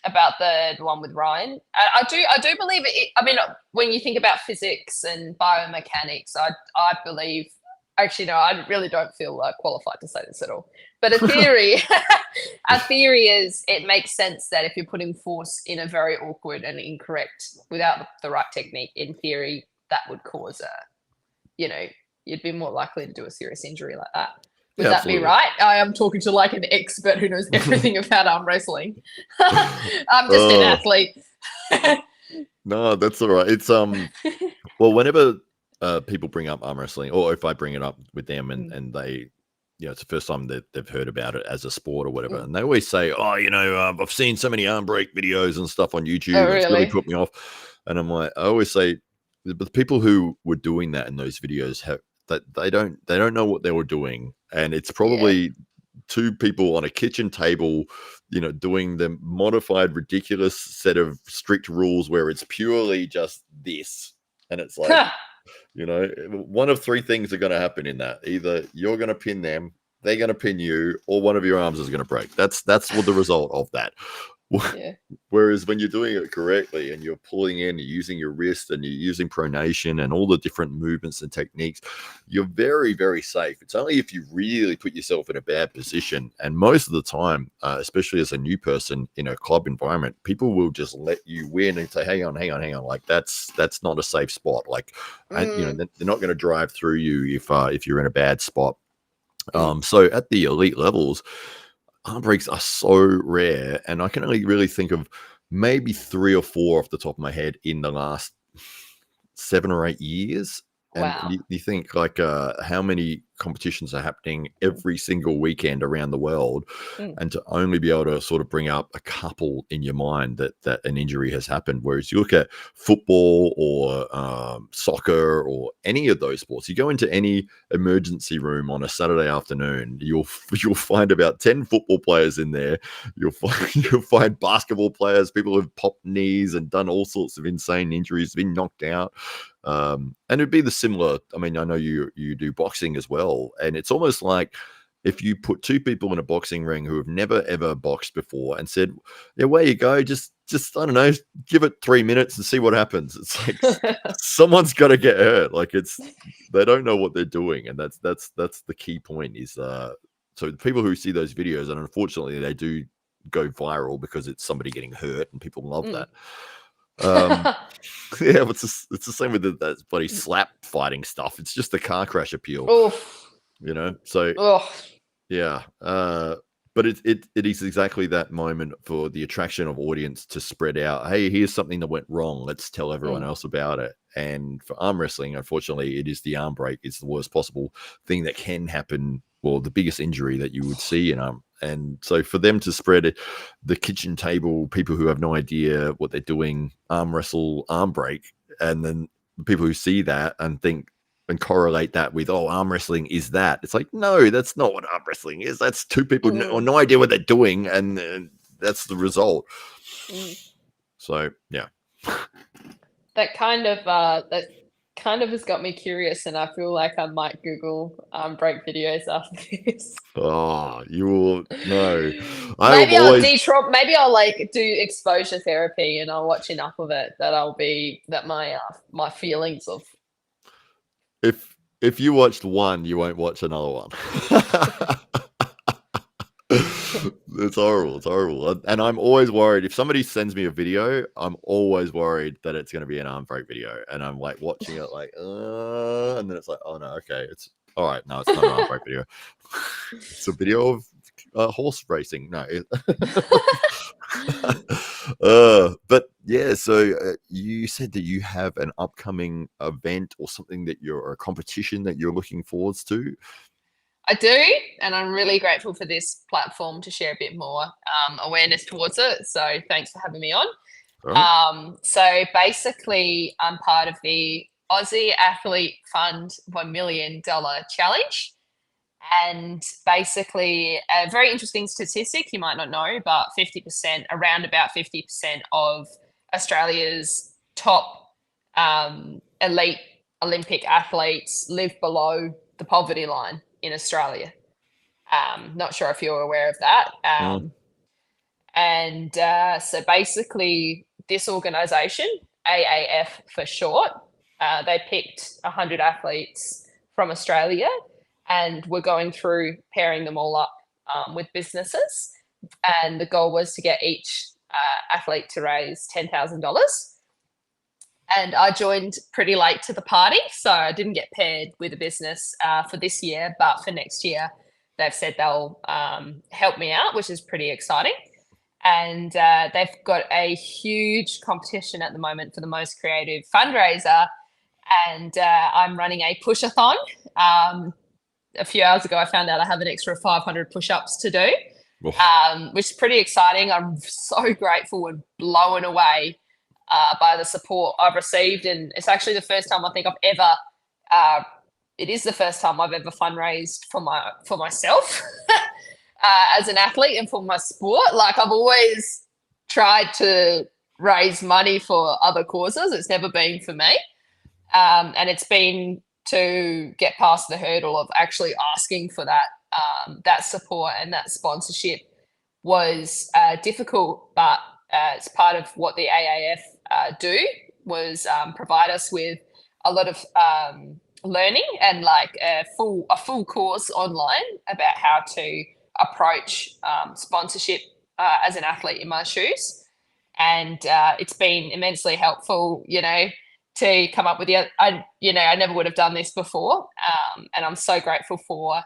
S2: About the one with Ryan, I do believe it. I mean, when you think about physics and biomechanics, I believe. Actually, no, I really don't feel qualified to say this at all. But a theory is it makes sense that if you're putting force in a very awkward and incorrect, without the right technique, in theory, that would cause you'd be more likely to do a serious injury like that. Would that be right? I am talking to like an expert who knows everything about arm wrestling. I'm just an athlete.
S1: No, that's all right. It's well, whenever people bring up arm wrestling, or if I bring it up with them and they, it's the first time that they've heard about it as a sport or whatever, and they always say, oh, I've seen so many arm break videos and stuff on YouTube.
S2: Oh, really?
S1: It's really put me off. And I'm like, I always say, the people who were doing that in those videos they don't know what they were doing, and it's probably two people on a kitchen table, doing the modified, ridiculous set of strict rules where it's purely just this, and it's like, one of three things are going to happen in that: either you're going to pin them, they're going to pin you, or one of your arms is going to break. That's what the result of that. Yeah. Whereas when you're doing it correctly and you're pulling in, you're using your wrist and you're using pronation and all the different movements and techniques, you're very, very safe. It's only if you really put yourself in a bad position. And most of the time, especially as a new person in a club environment, people will just let you win and say, hang on. Like that's not a safe spot. Like, they're not going to drive through you if you're in a bad spot. So at the elite levels, arm breaks are so rare, and I can only really think of maybe 3 or 4 off the top of my head in the last 7 or 8 years. And
S2: wow.
S1: you think like how many competitions are happening every single weekend around the world, and to only be able to sort of bring up a couple in your mind that an injury has happened. Whereas you look at football or soccer or any of those sports, you go into any emergency room on a Saturday afternoon, you'll find about 10 football players in there. You'll find basketball players, people who've popped knees and done all sorts of insane injuries, been knocked out. And it'd be the similar. I mean, I know you do boxing as well, and it's almost like if you put two people in a boxing ring who have never ever boxed before and said, "Yeah, where you go, just I don't know, give it 3 minutes and see what happens." It's like someone's got to get hurt. Like they don't know what they're doing, and that's the key point. Is so the people who see those videos, and unfortunately they do go viral because it's somebody getting hurt, and people love that. Um, yeah, but it's the same with that bloody slap fighting stuff. It's just the car crash appeal,
S2: Oof.
S1: So
S2: Ugh.
S1: yeah. But it is exactly that moment for the attraction of audience to spread out. Hey, here's something that went wrong. Let's tell everyone else about it. And for arm wrestling, unfortunately, it is the arm break. It's the worst possible thing that can happen. Well, the biggest injury that you would see in arm. And so for them to spread it, the kitchen table, people who have no idea what they're doing, arm wrestle, arm break, and then the people who see that and think and correlate that with, oh, arm wrestling is that. It's like, no, that's not what arm wrestling is. That's two people no idea what they're doing, and that's the result. So yeah,
S2: that kind of has got me curious, and I feel like I might Google break videos after this.
S1: Oh, you will know.
S2: Maybe I'll like do exposure therapy, and I'll watch enough of it that my feelings of.
S1: If you watched one, you won't watch another one. It's horrible. And I'm always worried if somebody sends me a video, I'm always worried that it's going to be an arm break video, and I'm like watching it like and then it's like, oh no, okay, it's all right. No, it's not an arm break video. It's a video of horse racing. No. But yeah, so you said that you have an upcoming event or something or a competition that you're looking forwards to.
S2: I do, and I'm really grateful for this platform to share a bit more awareness towards it. So thanks for having me on. Right. So basically, I'm part of the Aussie Athlete Fund $1 million challenge. And basically, a very interesting statistic you might not know, but around about 50% of Australia's top elite Olympic athletes live below the poverty line in Australia. Not sure if you're aware of that. And so basically this organisation, AAF for short, they picked 100 athletes from Australia, and we're going through pairing them all up with businesses. And the goal was to get each athlete to raise $10,000. And I joined pretty late to the party, so I didn't get paired with a business for this year, but for next year, they've said they'll help me out, which is pretty exciting. And they've got a huge competition at the moment for the most creative fundraiser. And I'm running a push-a-thon. A few hours ago, I found out I have an extra 500 push-ups to do, which is pretty exciting. I'm so grateful and blown away by the support I've received. And it's actually the first time I think it is the first time I've ever fundraised for myself as an athlete and for my sport. Like, I've always tried to raise money for other causes. It's never been for me. And it's been to get past the hurdle of actually asking for that support, and that sponsorship was difficult, but it's part of what the AAF do was provide us with a lot of learning and like a full course online about how to approach sponsorship as an athlete in my shoes. And it's been immensely helpful, to come up with I never would have done this before. And I'm so grateful for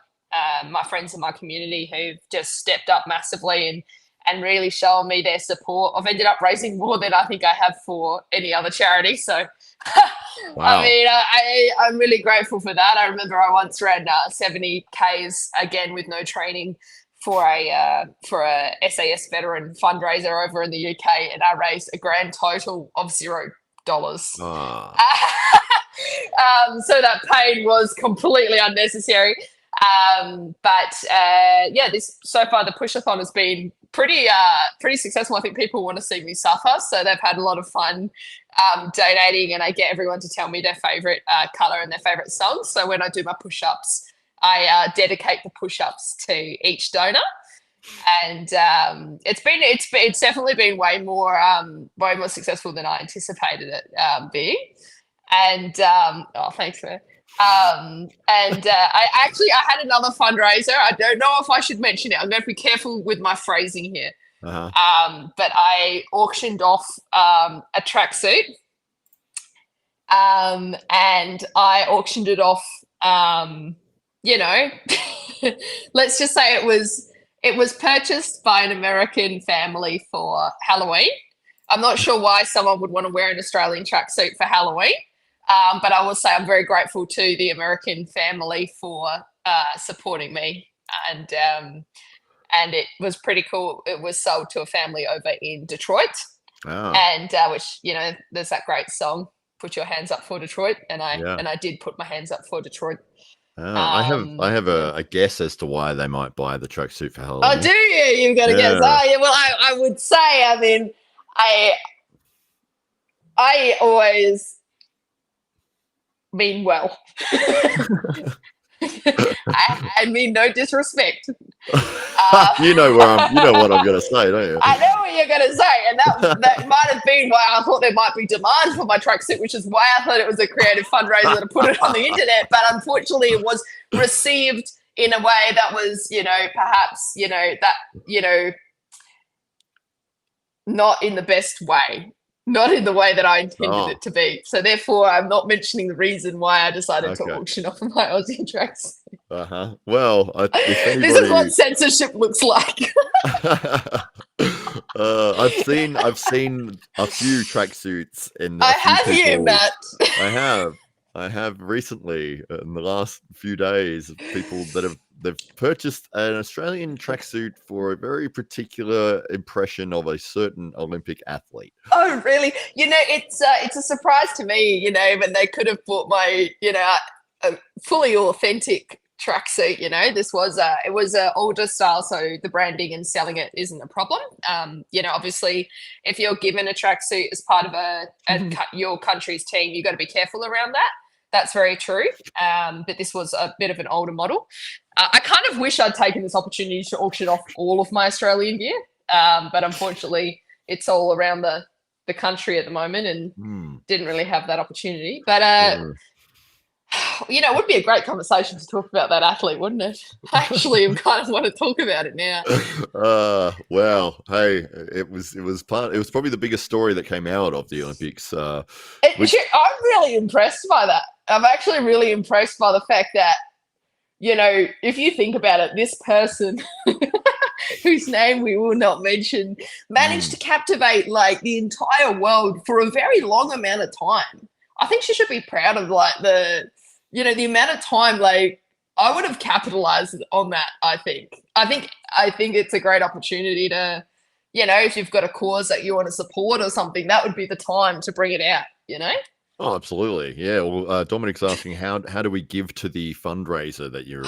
S2: my friends in my community who've just stepped up massively and really shown me their support. I've ended up raising more than I think I have for any other charity. So, wow. I mean, I'm really grateful for that. I remember I once ran 70 Ks again with no training for a SAS veteran fundraiser over in the UK, and I raised a grand total of $0. So that pain was completely unnecessary. But this so far the push-a-thon has been pretty successful. I think people want to see me suffer, so they've had a lot of fun donating, and I get everyone to tell me their favorite color and their favorite songs. So when I do my push-ups, I dedicate the push-ups to each donor. And it's definitely been way more successful than I anticipated it being. And thanks, man. I had another fundraiser. I don't know if I should mention it. I'm going to be careful with my phrasing here. But I auctioned off a tracksuit, and I auctioned it off. Let's just say it was purchased by an American family for Halloween. I'm not sure why someone would want to wear an Australian tracksuit for Halloween, but I will say I'm very grateful to the American family for supporting me, and it was pretty cool. It was sold to a family over in Detroit, and which there's that great song, "Put Your Hands Up for Detroit," and I did put my hands up for Detroit.
S1: I have a guess as to why they might buy the tracksuit for Halloween.
S2: Oh, do you? You've got a guess. Oh, yeah. Well, I would say, I mean, I always mean well. I mean no disrespect.
S1: You know what I'm going to say, don't you?
S2: I know what you're going to say, and that might have been why I thought there might be demand for my tracksuit, which is why I thought it was a creative fundraiser to put it on the internet. But unfortunately, it was received in a way that was, perhaps, not in the best way. Not in the way that I intended it to be. So therefore, I'm not mentioning the reason why I decided to auction off my Aussie tracksuit.
S1: Well,
S2: this is what censorship looks like.
S1: I've seen a few tracksuits in.
S2: Matt.
S1: I have recently in the last few days people that they've purchased an Australian tracksuit for a very particular impression of a certain Olympic athlete.
S2: Oh, really? It's a surprise to me. When they could have bought my a fully authentic tracksuit. This was it was an older style, so the branding and selling it isn't a problem. Obviously, if you're given a tracksuit as part of your country's team, you've got to be careful around that. That's very true. But this was a bit of an older model. I kind of wish I'd taken this opportunity to auction off all of my Australian gear, but unfortunately, it's all around the country at the moment, and didn't really have that opportunity. But it would be a great conversation to talk about that athlete, wouldn't it? I actually kind of want to talk about it now.
S1: Well, hey, it was probably the biggest story that came out of the Olympics. I'm
S2: really impressed by that. I'm actually really impressed by the fact that, if you think about it, this person whose name we will not mention managed to captivate like the entire world for a very long amount of time. I think she should be proud of the amount of time, like, I would have capitalized on that. I think it's a great opportunity to, if you've got a cause that you want to support or something, that would be the time to bring it out,
S1: Oh, absolutely. Yeah. Well, Dominic's asking how do we give to the fundraiser that you're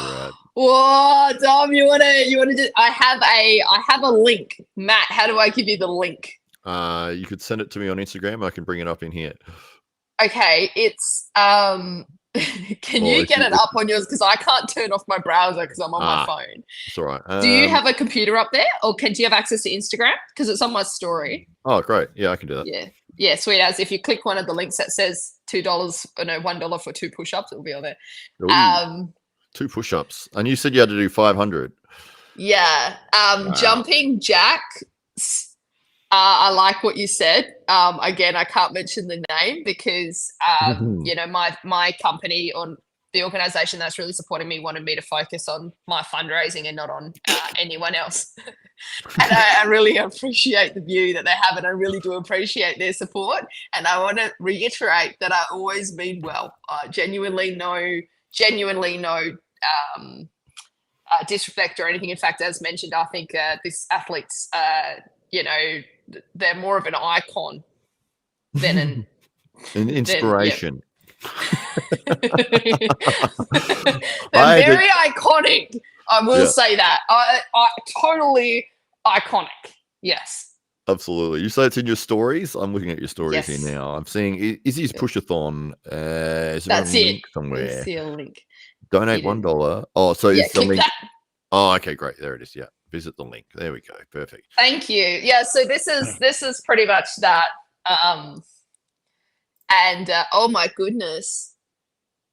S2: Whoa, Dom, you wanna do I have a link. Matt, how do I give you the link?
S1: You could send it to me on Instagram. I can bring it up in here.
S2: Okay, it's can you get it up on yours, because I can't turn off my browser because I'm on my phone.
S1: It's all right.
S2: Do you have a computer up there, or do you have access to Instagram? Because it's on my story.
S1: Oh, great. Yeah, I can do that.
S2: Yeah, sweet as. If you click one of the links that says $1 for 2 push-ups, it'll be on there.
S1: Ooh, 2 push-ups, and you said you had to do 500.
S2: Yeah. Wow. Jumping jacks. I like what you said. Again, I can't mention the name because my company, on the organization that's really supporting me, wanted me to focus on my fundraising and not on anyone else. And I really appreciate the view that they have, and I really do appreciate their support. And I want to reiterate that I always mean well. Genuinely no disrespect or anything. In fact, as mentioned, I think this athlete's, they're more of an icon than an
S1: inspiration.
S2: They're very iconic. I will say that. I totally iconic. Yes.
S1: Absolutely. You say it's in your stories. I'm looking at your stories here now. I'm seeing Izzy's Pushathon. Is there a link somewhere?
S2: I see a link.
S1: Donate $1. Oh, so it's the link. Oh, okay, great. There it is. Yeah. Visit the link. There we go. Perfect.
S2: Thank you. Yeah, so this is pretty much that. And oh my goodness.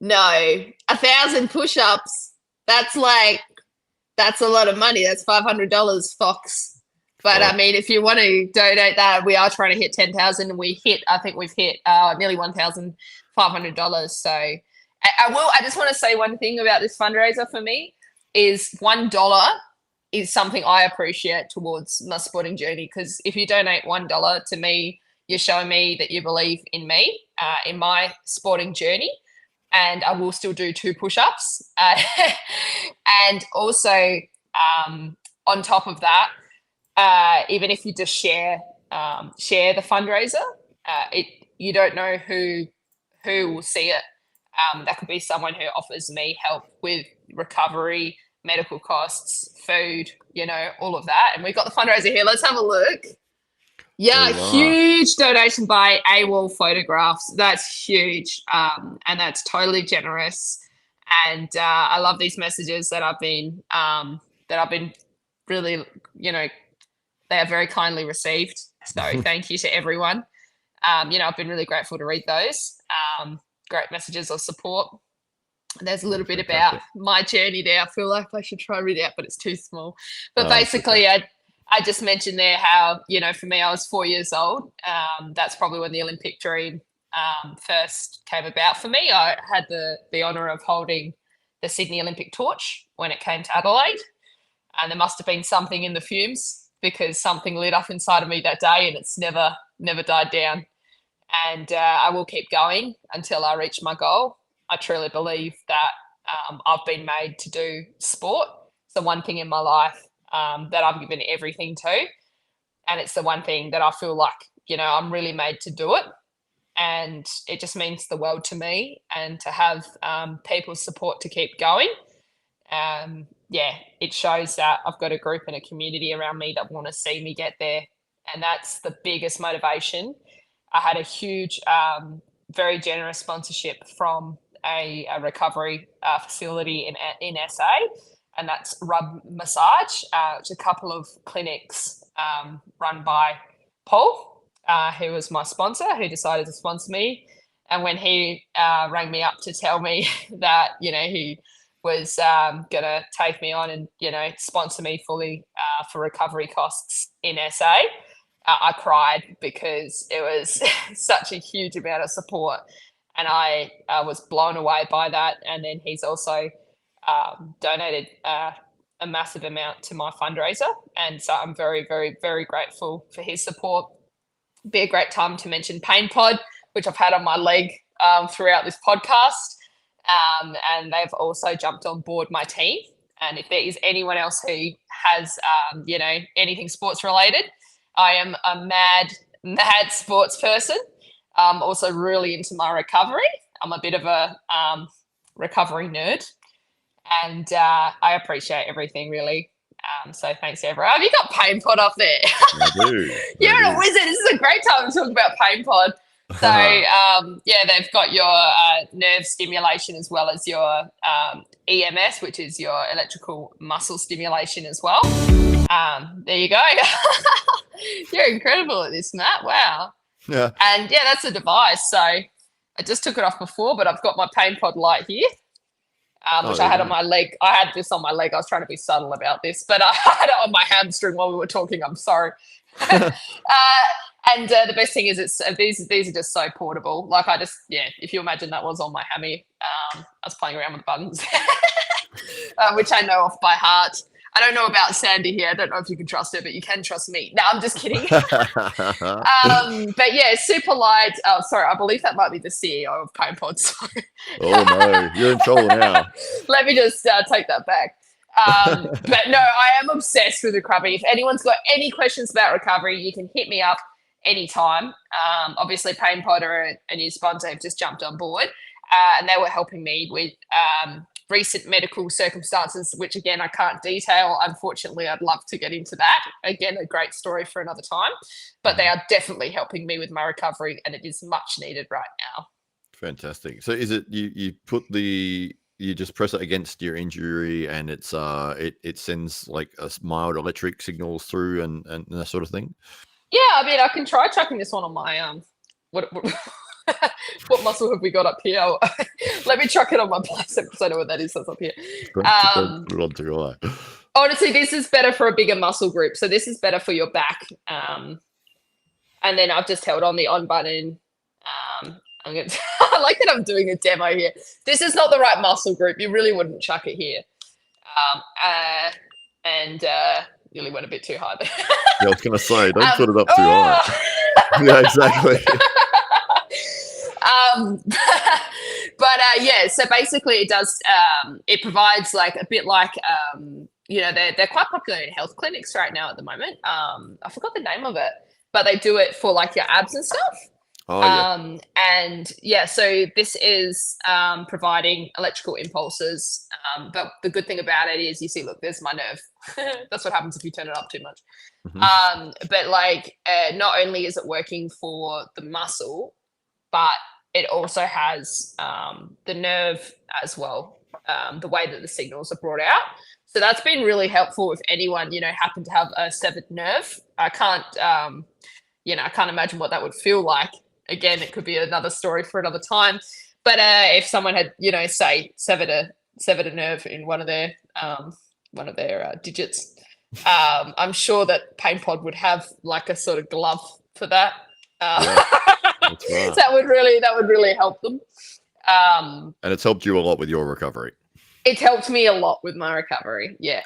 S2: No, 1,000 push-ups. That's a lot of money. That's $500, Fox. But I mean, if you want to donate that, we are trying to hit 10,000. I think we've hit nearly $1,500. So I just want to say one thing about this fundraiser for me is $1 is something I appreciate towards my sporting journey. Because if you donate $1 to me, you're showing me that you believe in me, in my sporting journey. And I will still do 2 push-ups. And also, on top of that, even if you just share the fundraiser, you don't know who will see it. That could be someone who offers me help with recovery, medical costs, food, all of that. And we've got the fundraiser here. Let's have a look. Yeah, huge donation by AWOL Photographs. That's huge, and that's totally generous. And I love these messages that I've been really, they are very kindly received. So thank you to everyone. I've been really grateful to read those. Great messages of support. There's a little bit about my journey there. I feel like I should try and read it out, but it's too small. But basically, I just mentioned there how, for me, I was 4 years old. That's probably when the Olympic dream first came about for me. I had the honour of holding the Sydney Olympic torch when it came to Adelaide. And there must have been something in the fumes, because something lit up inside of me that day, and it's never died down. And I will keep going until I reach my goal. I truly believe that I've been made to do sport. It's the one thing in my life that I've given everything to. And it's the one thing that I feel like, I'm really made to do it. And it just means the world to me, and to have people's support to keep going. It shows that I've got a group and a community around me that want to see me get there. And that's the biggest motivation. I had a huge, very generous sponsorship from a recovery facility in SA, and that's Rub Massage, which is a couple of clinics run by Paul, who was my sponsor, who decided to sponsor me. And when he rang me up to tell me that, he was going to take me on and, sponsor me fully for recovery costs in SA, I cried, because it was such a huge amount of support. And I was blown away by that. And then he's also donated a massive amount to my fundraiser. And so I'm very, very, very grateful for his support. Be a great time to mention Pain Pod, which I've had on my leg throughout this podcast. And they've also jumped on board my team. And if there is anyone else who has, anything sports related, I am a mad sports person. I'm also really into my recovery. I'm a bit of a recovery nerd, and I appreciate everything, really. So thanks, everyone. Have you got Pain Pod up there?
S1: I do.
S2: You're a wizard. This is a great time to talk about Pain Pod. So, they've got your nerve stimulation as well as your EMS, which is your electrical muscle stimulation as well. There you go. You're incredible at this, Matt. Wow.
S1: Yeah.
S2: And that's a device. So I just took it off before, but I've got my Pain Pod light here, which I had on my leg. I had this on my leg. I was trying to be subtle about this, but I had it on my hamstring while we were talking. I'm sorry. And the best thing is these are just so portable. Like if you imagine that was on my hammy, I was playing around with the buttons, which I know off by heart. I don't know about Sandy here. I don't know if you can trust her, but you can trust me. No, I'm just kidding. But super light. Oh, sorry. I believe that might be the CEO of Pain Pod. So.
S1: Oh no, you're in trouble now. Let
S2: me just take that back. But no, I am obsessed with recovery. If anyone's got any questions about recovery, you can hit me up anytime. Obviously, Pain Pod are a new sponsor. Have just jumped on board, and they were helping me with recent medical circumstances, which again I can't detail. Unfortunately, I'd love to get into that. Again, a great story for another time. But they are definitely helping me with my recovery, and it is much needed right now.
S1: Fantastic. So, is it you just press it against your injury, and it's it sends like a mild electric signals through and that sort of thing?
S2: Yeah, I mean, I can try chucking this one on my what muscle have we got up here? Let me chuck it on my bicep because I know what that is. That's up here.
S1: Put it on to go.
S2: Honestly, this is better for a bigger muscle group. So this is better for your back. And then I've just held on the on button. I'm gonna I like that I'm doing a demo here. This is not the right muscle group. You really wouldn't chuck it here. And nearly went a bit too high there.
S1: Yeah, I was going to say, don't put it up too high. Yeah, exactly.
S2: Yeah, so basically it does, it provides like a bit like, they're quite popular in health clinics right now at the moment. I forgot the name of it, but they do it for like your abs and stuff.
S1: Oh, yeah.
S2: And yeah, so this is providing electrical impulses. But the good thing about it is you see, look, there's my nerve. That's what happens if you turn it up too much. But like, not only is it working for the muscle, but it also has the nerve as well, the way that the signals are brought out. So that's been really helpful if anyone, happen to have a severed nerve. I can't imagine what that would feel like. Again, it could be another story for another time. But if someone had, say, severed a nerve in one of their digits, I'm sure that PainPod would have like a sort of glove for that. That's right. That would really help them.
S1: And it's helped you a lot with your recovery.
S2: It's helped me a lot with my recovery. Yeah.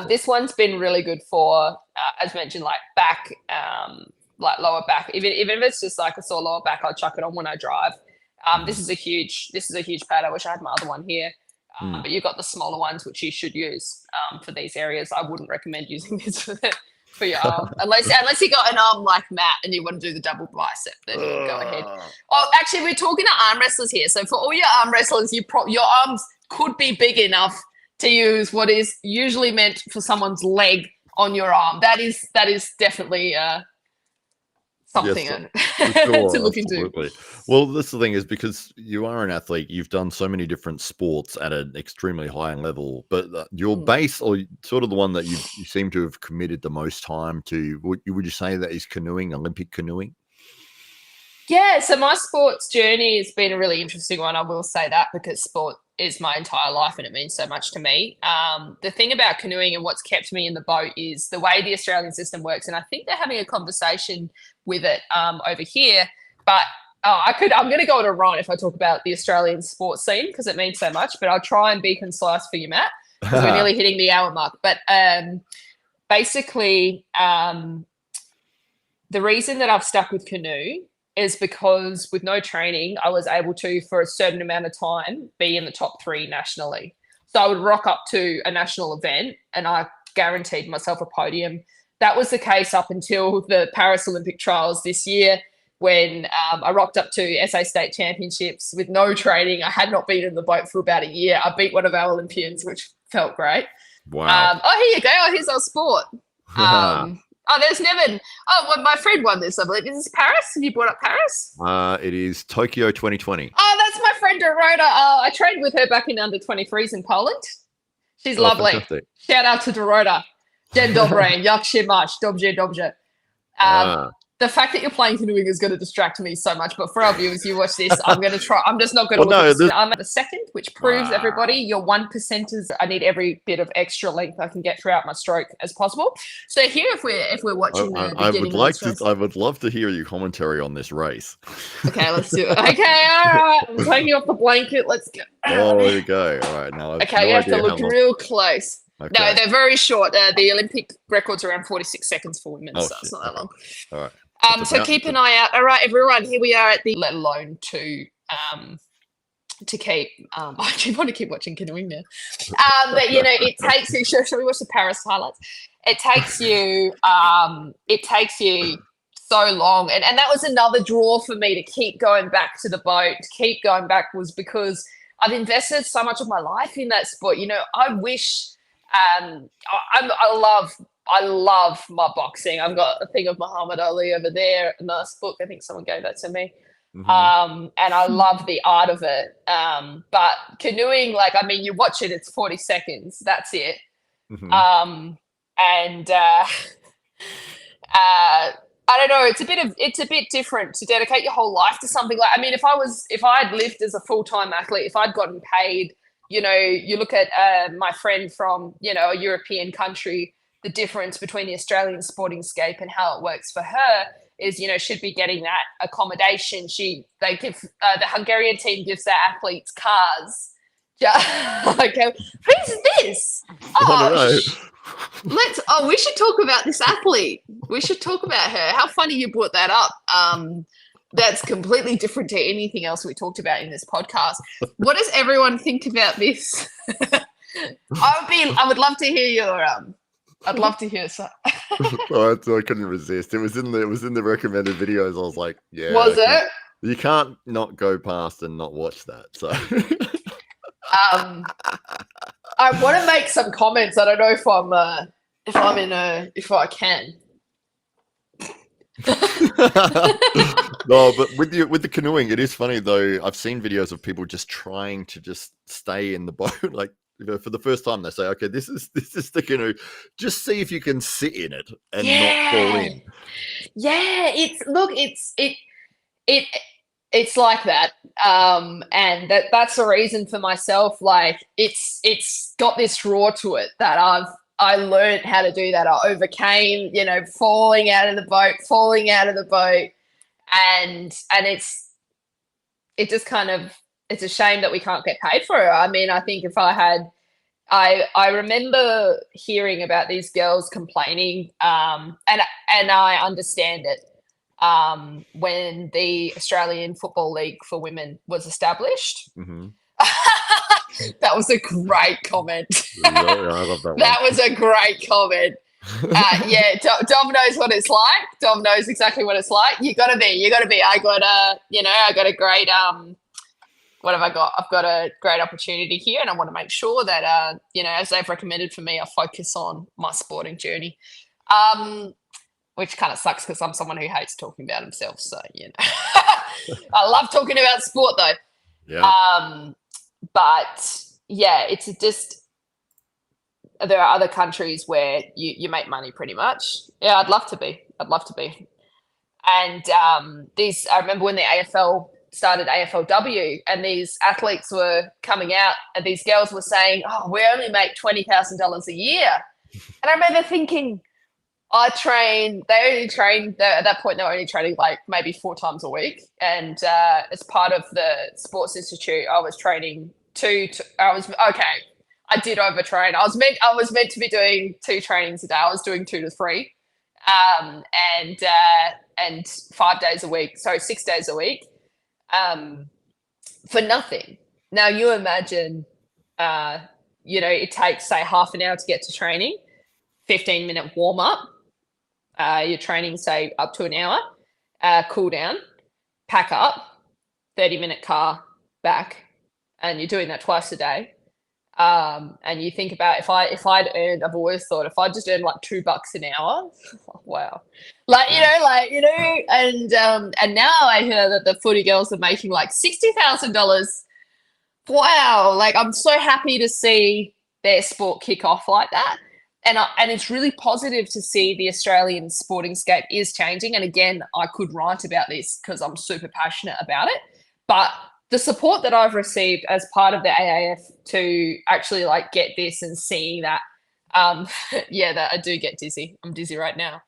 S2: This one's been really good for, as mentioned, like back, like lower back. Even if it's just like a sore lower back, I'll chuck it on when I drive. This is a huge pad. I wish I had my other one here. But you've got the smaller ones, which you should use for these areas. I wouldn't recommend using this for your arm, unless you got an arm like Matt and you want to do the double bicep, then you can go ahead. Oh, actually, we're talking to arm wrestlers here. So for all your arm wrestlers, your arms could be big enough to use what is usually meant for someone's leg on your arm. That is definitely something to look into.
S1: Well, this the thing is, because you are an athlete, you've done so many different sports at an extremely high level, but your base, or sort of the one that you seem to have committed the most time to, would you say that is canoeing, Olympic canoeing?
S2: Yeah, so my sports journey has been a really interesting one. I will say that, because sport is my entire life and it means so much to me. The thing about canoeing and what's kept me in the boat is the way the Australian system works. And I think they're having a conversation with it over here. But I'm going to go on a rant if I talk about the Australian sports scene, because it means so much. But I'll try and be concise for you, Matt, because we're nearly hitting the hour mark. But basically, the reason that I've stuck with canoe is because with no training, I was able to, for a certain amount of time, be in the top 3 nationally. So I would rock up to a national event and I guaranteed myself a podium. That was the case up until the Paris Olympic trials this year, when I rocked up to SA State Championships with no training. I had not been in the boat for about a year. I beat one of our Olympians, which felt great.
S1: Wow.
S2: Here you go. Here's our sport. There's Nevin. Well, my friend won this, I believe. Is this Paris? Have you brought up Paris?
S1: It is Tokyo 2020.
S2: Oh, that's my friend Dorota. I trained with her back in under 23s in Poland. She's lovely. Fantastic. Shout out to Dorota. Dzień dobry. Jak się masz? Dobrze. The fact that you're playing canoeing is going to distract me so much. But for our viewers, you watch this. I'm going to try. I'm just not going to look at this. I'm at the second, which proves everybody your 1%ers. I need every bit of extra length I can get throughout my stroke as possible. So here, if we're watching the beginning,
S1: I would love to hear your commentary on this race.
S2: Okay, let's do it. Okay, all right. I'm taking off the blanket. Let's go.
S1: Oh, there you go. All right, now.
S2: Okay, you have to look real close. Okay. No, they're very short. The Olympic record's around 46 seconds for women, so it's not that long.
S1: All right.
S2: So keep an eye out. All right, everyone. Here we are at the, let alone to keep. I keep want to keep watching canoeing now. But it takes you. Shall we watch the Paris highlights? It takes you. It takes you so long, and that was another draw for me to keep going back to the boat. To keep going back was because I've invested so much of my life in that sport. I wish. I love my boxing. I've got a thing of Muhammad Ali over there, a nice book. I think someone gave that to me. And I love the art of it. But canoeing, you watch it, it's 40 seconds. That's it. I don't know. It's a bit different to dedicate your whole life to something if I had lived as a full-time athlete, if I'd gotten paid, you look at my friend from, a European country, the difference between the Australian sporting scape and how it works for her is, she'd be getting that accommodation. They give the Hungarian team gives their athletes cars. Okay, who's this?
S1: I don't know.
S2: We should talk about this athlete. We should talk about her. How funny you brought that up. That's completely different to anything else we talked about in this podcast. What does everyone think about this? I would love to hear your I'd love to hear some.
S1: I couldn't resist. It was in the recommended videos. I was like, yeah.
S2: Was it?
S1: You can't not go past and not watch that. So
S2: I want to make some comments. I don't know if I can.
S1: No, but with the canoeing, it is funny though. I've seen videos of people just trying to just stay in the boat, like for the first time. They say, "Okay, this is the canoe. Just see if you can sit in it and not fall in."
S2: Yeah, it's like that, and that's the reason for myself. Like it's got this raw to it that I learned how to do that. I overcame, falling out of the boat, and it just kind of, it's a shame that we can't get paid for it. I mean, I think if I had, I remember hearing about these girls complaining, and I understand it. When the Australian Football League for Women was established.
S1: Mm-hmm.
S2: That was a great comment.
S1: Yeah, I love that one.
S2: That was a great comment. Dom knows what it's like. Dom knows exactly what it's like. You gotta be. I got a great what have I got? I've got a great opportunity here, and I want to make sure that as they've recommended for me, I focus on my sporting journey. Which kind of sucks because I'm someone who hates talking about himself. So, I love talking about sport though.
S1: Yeah.
S2: But yeah, it's just, there are other countries where you make money pretty much. Yeah, I'd love to be. And I remember when the AFL started AFLW and these athletes were coming out and these girls were saying, "Oh, we only make $20,000 a year." And I remember thinking, at that point, they were only training like maybe 4 times a week. And as part of the Sports Institute, I was training I did overtrain. I was meant to be doing 2 trainings a day. I was doing 2 to 3, and 5 days a week. So 6 days a week, for nothing. Now you imagine, it takes say half an hour to get to training, 15-minute warm up. Your training, say, up to an hour, cool down, pack up, 30-minute car back, and you're doing that twice a day. And you think about if I'd earned, I've always thought if I just earned like $2 an hour, wow, and now I hear that the footy girls are making like $60,000. Wow, like I'm so happy to see their sport kick off like that. And it's really positive to see the Australian sporting scape is changing. And again, I could write about this because I'm super passionate about it. But the support that I've received as part of the AAF to actually like get this and seeing that, that I do get dizzy. I'm dizzy right now.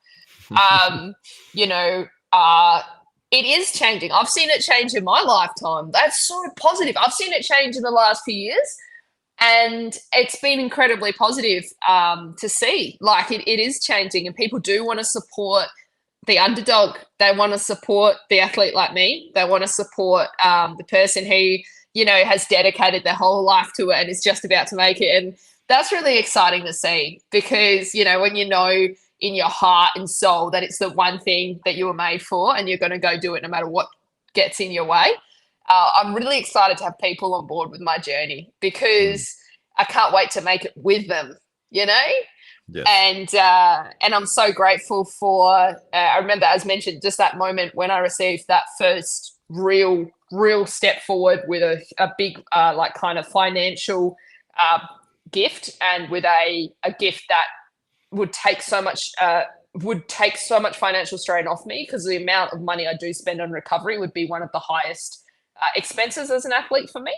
S2: It is changing. I've seen it change in my lifetime. That's so positive. I've seen it change in the last few years. And it's been incredibly positive to see. Like it is changing, and people do want to support the underdog. They want to support the athlete like me. They want to support the person who, has dedicated their whole life to it and is just about to make it. And that's really exciting to see because, when in your heart and soul that it's the one thing that you were made for and you're going to go do it no matter what gets in your way. I'm really excited to have people on board with my journey because I can't wait to make it with them, Yes. And I'm so grateful for, I remember, as mentioned, just that moment when I received that first real step forward with a big, kind of financial gift, and with a gift that would take so much financial strain off me because the amount of money I do spend on recovery would be one of the highest expenses as an athlete for me.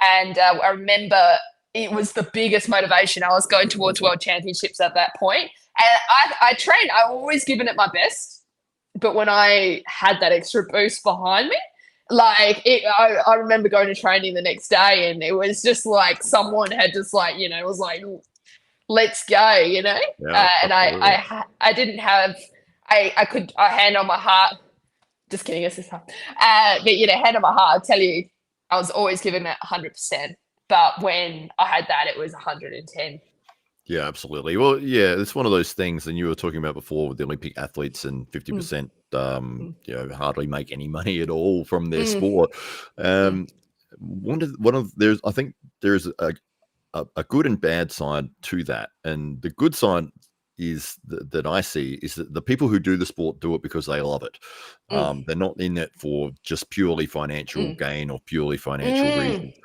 S2: And I remember it was the biggest motivation. I was going towards World Championships at that point. And I trained. I always given it my best. But when I had that extra boost behind me, like I remember going to training the next day, and it was just like someone had just like, you know, it was like, let's go, you know. And I didn't have, I hand on my heart, just kidding, it's this time. But you know, hand on my heart, I tell you, I was always giving it 100%. But when I had that, it was 110.
S1: Yeah, absolutely. Well, yeah, it's one of those things, and you were talking about before with the Olympic athletes and 50%, you know, hardly make any money at all from their sport. There's, I think there's a good and bad side to that, and the good side is that I see is that the people who do the sport do it because they love it. They're not in it for just purely financial gain or purely financial reasons.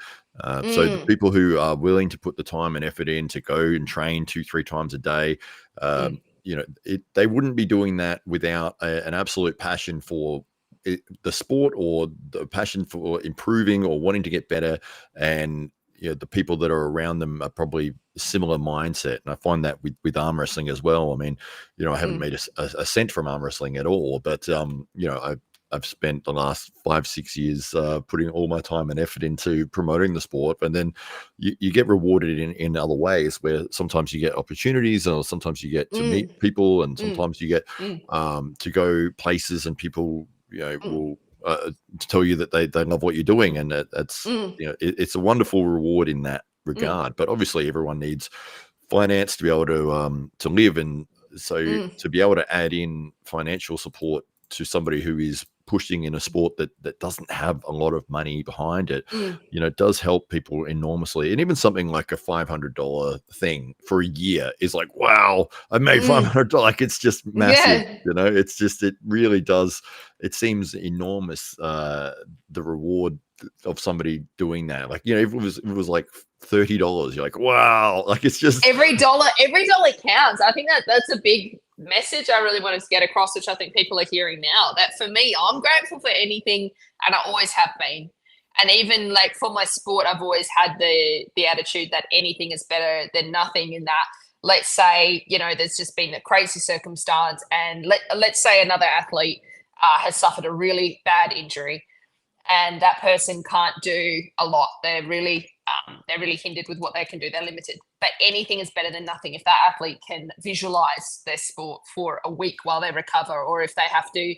S1: So the people who are willing to put the time and effort in to go and train 2-3 times a day, you know, they wouldn't be doing that without an absolute passion for the sport, or the passion for improving or wanting to get better. And you know, the people that are around them are probably similar mindset. And I find that with arm wrestling as well. I mean, you know, I haven't made a cent from arm wrestling at all, but you know, I've spent the last 5-6 years putting all my time and effort into promoting the sport, and then you get rewarded in other ways, where sometimes you get opportunities, or sometimes you get to meet people, and sometimes you get to go places, and people, you know, will tell you that they love what you're doing, and that's you know, it's a wonderful reward in that regard. But obviously, everyone needs finance to be able to live, and so to be able to add in financial support to somebody who is pushing in a sport that doesn't have a lot of money behind it, you know, does help people enormously. And even something like a $500 thing for a year is like, wow, I made $500. Like, it's just massive, you know. It's just, it really does. It seems enormous, the reward of somebody doing that. Like, you know, if it was like $30, you're like, wow, like, it's just
S2: every dollar counts. I think that's a big message I really wanted to get across, which I think people are hearing now. That for me, I'm grateful for anything, and I always have been. And even like for my sport, I've always had the attitude that anything is better than nothing. In that, let's say, you know, there's just been a crazy circumstance, and let's say another athlete has suffered a really bad injury, and that person can't do a lot. They're really hindered with what they can do. They're limited. But anything is better than nothing. If that athlete can visualize their sport for a week while they recover, or if they have to,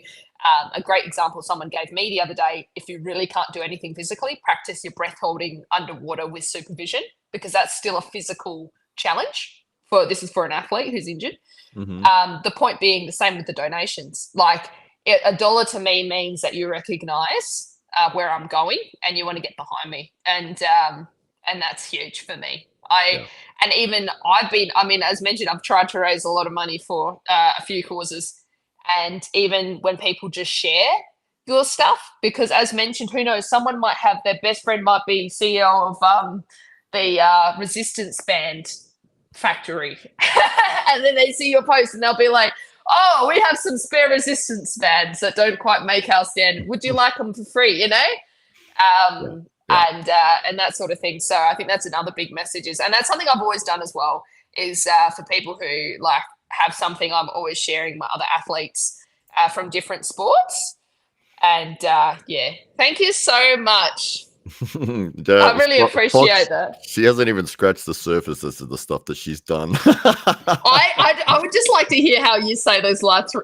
S2: a great example someone gave me the other day, if you really can't do anything physically, practice your breath holding underwater with supervision, because that's still a physical challenge. This is for an athlete who's injured. The point being the same with the donations. Like, $1 to me means that you recognize where I'm going and you want to get behind me. And that's huge for me. And even as mentioned, I've tried to raise a lot of money for a few causes. And even when people just share your stuff, because as mentioned, who knows, someone might have, their best friend might be CEO of the resistance band factory. And then they see your post and they'll be like, oh, we have some spare resistance bands that don't quite make our stand. Would you like them for free, you know? And that sort of thing. So I think that's another big message and that's something I've always done as well, is for people who like have something, I'm always sharing my other athletes from different sports. And thank you so much. I really appreciate that.
S1: She hasn't even scratched the surface of the stuff that she's done.
S2: I would just like to hear how you say those last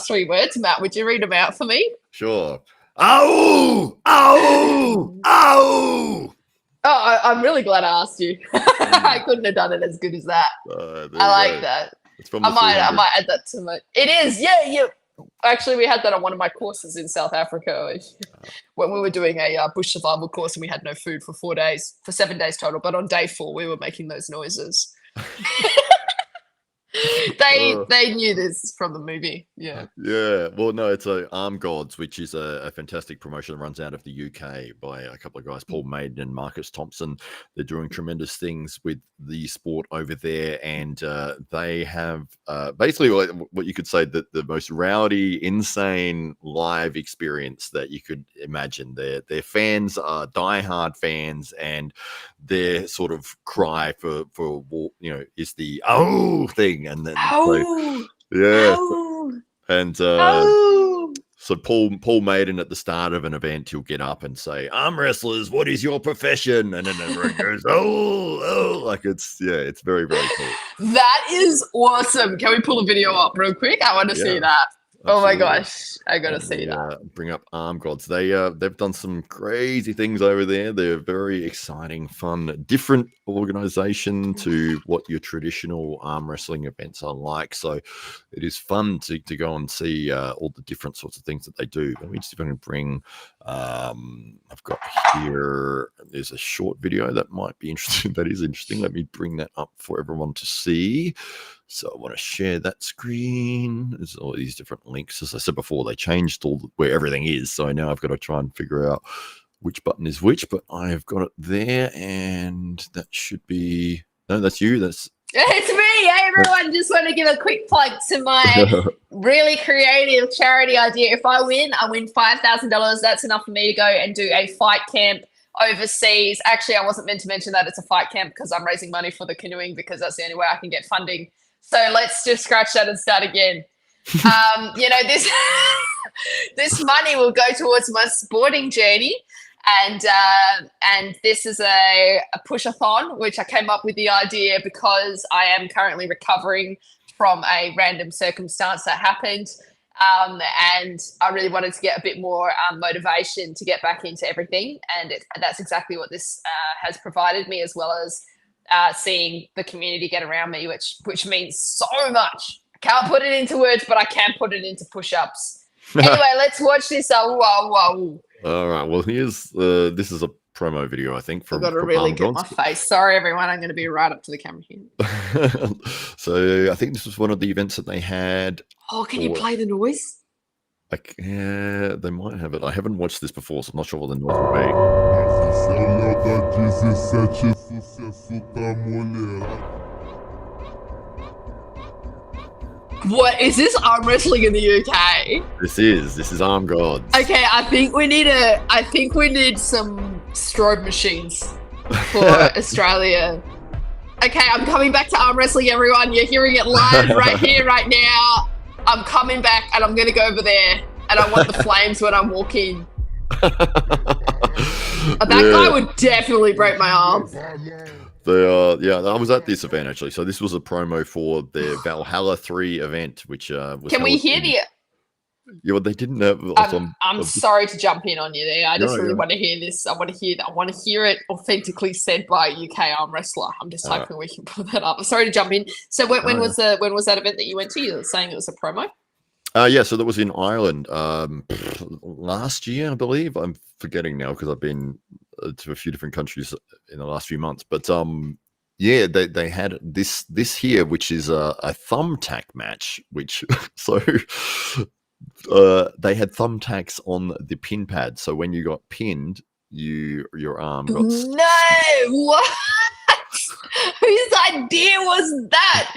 S2: three words, Matt. Would you read them out for me?
S1: Sure. Ow! Ow! Ow!
S2: Oh, I'm really glad I asked you. I couldn't have done it as good as that. I like that. I might add that to my. It is, yeah. Actually, we had that on one of my courses in South Africa when we were doing a bush survival course, and we had no food for 7 days total. But on day 4, we were making those noises. They knew this from the movie. Yeah.
S1: Yeah. Well, no, it's Arm Gods, which is a fantastic promotion that runs out of the UK by a couple of guys, Paul Maiden and Marcus Thompson. They're doing tremendous things with the sport over there, and they have basically what you could say that the most rowdy, insane live experience that you could imagine. Their fans are diehard fans, and their sort of cry for is the oh thing, and then and so Paul Maiden at the start of an event, he'll get up and say, "Arm wrestlers, what is your profession?" And then everyone goes, "Oh," like it's very, very cool.
S2: That is awesome. Can we pull a video up real quick? I want to see that. Absolutely. Oh my gosh, I gotta see that.
S1: Bring up Arm Gods. They've done some crazy things over there. They're very exciting, fun, different organization to what your traditional arm wrestling events are like. So it is fun to go and see all the different sorts of things that they do. Let me just even bring. I've got here. There's a short video that might be interesting. That is interesting. Let me bring that up for everyone to see. So I want to share that screen. There's all these different links. As I said before, they changed where everything is. So now I've got to try and figure out which button is which, but I've got it there, and that should be... No, that's you. It's
S2: me. Hey, everyone. Just want to give a quick plug to my really creative charity idea. If I win $5,000. That's enough for me to go and do a fight camp overseas. Actually, I wasn't meant to mention that it's a fight camp because I'm raising money for the canoeing, because that's the only way I can get funding. So let's just scratch that and start again. This this money will go towards my sporting journey, and this is a push-a-thon, which I came up with the idea because I am currently recovering from a random circumstance that happened, and I really wanted to get a bit more motivation to get back into everything, and that's exactly what this has provided me, as well as seeing the community get around me, which means so much. I can't put it into words, but I can put it into push-ups. Anyway, let's watch this. All
S1: right. Well, this is a promo video, I think.
S2: I've got to really get my face. Sorry, everyone. I'm going to be right up to the camera here.
S1: So I think this was one of the events that they had.
S2: Oh, can you play the noise?
S1: Yeah, they might have it. I haven't watched this before, so I'm not sure what the noise will be.
S2: What is this? Arm wrestling in the UK?
S1: This is Arm Gods.
S2: Okay, I think we need some strobe machines for Australia. Okay, I'm coming back to arm wrestling, everyone. You're hearing it live right here, right now. I'm coming back, and I'm going to go over there, and I want the flames when I'm walking. That guy would definitely break my arm.
S1: I was at this event, actually. So this was a promo for their Valhalla 3 event, which was...
S2: Can we hear the...
S1: Yeah, well, they didn't have...
S2: I'm sorry to jump in on you there. I just really want to hear this. I want to hear it authentically said by a UK arm wrestler. I'm just hoping we can put that up. I'm sorry to jump in. So when was that event that you went to? You were saying it was a promo?
S1: So that was in Ireland last year, I believe. I'm forgetting now because I've been to a few different countries in the last few months. But they had this here, which is a thumbtack match, which so they had thumbtacks on the pin pad. So when you got pinned, your arm got...
S2: No! What? Whose idea was that?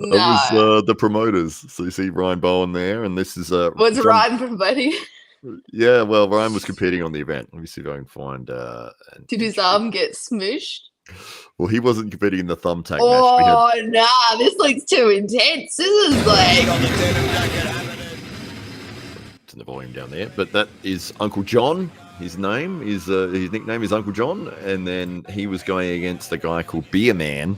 S1: No. It was the promoters. So you see Ryan Bowen there, and this is
S2: was Ryan promoting?
S1: Yeah, well, Ryan was competing on the event. Let me see if I can find.
S2: Did his arm get smooshed?
S1: Well, he wasn't competing in the thumbtack match.
S2: Oh, this looks too intense. This is like...
S1: Turn the volume down there. But that is Uncle John. His nickname is Uncle John. And then he was going against a guy called Beer Man.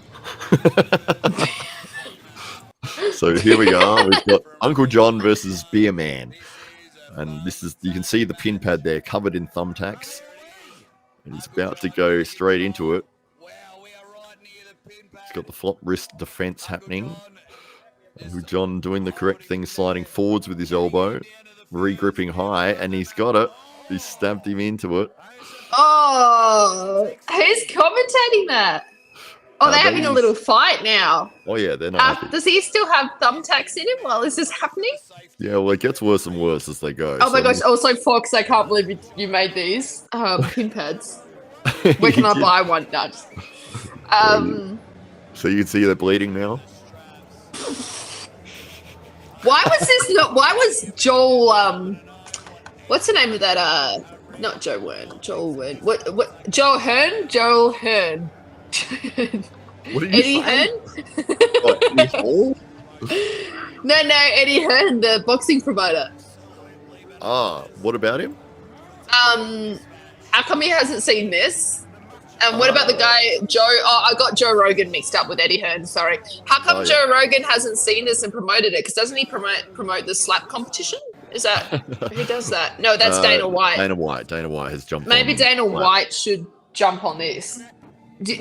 S1: So here we are. We've got Uncle John versus Beer Man. And you can see the pin pad there covered in thumbtacks. And he's about to go straight into it. He's got the flop wrist defense happening. And John doing the correct thing, sliding forwards with his elbow, re-gripping high, and he's got it. He stabbed him into it.
S2: Oh, who's commentating that? Oh, they're having a little fight now.
S1: Oh yeah, they're not happy.
S2: Does he still have thumbtacks in him while this is happening?
S1: Yeah, well, it gets worse and worse as they go.
S2: Oh my gosh! Also, Fox, I can't believe you made these pin pads. Where can I buy one? No,
S1: so you can see they're bleeding now.
S2: Why was this not? Why was Joel? What's the name of that? Not Joe Wern. Joel Wern. What? Joe Hearn. Joel Hearn.
S1: What did you
S2: Eddie
S1: say?
S2: Hearn.
S1: What, Eddie Hall?
S2: No, Eddie Hearn, the boxing promoter.
S1: Ah, what about him?
S2: How come he hasn't seen this? And what about the guy Joe? Oh, I got Joe Rogan mixed up with Eddie Hearn. Sorry. How come Joe Rogan hasn't seen this and promoted it? Because doesn't he promote the slap competition? Is that who does that? No, that's Dana White.
S1: Dana White has jumped.
S2: Maybe Dana White should jump on this.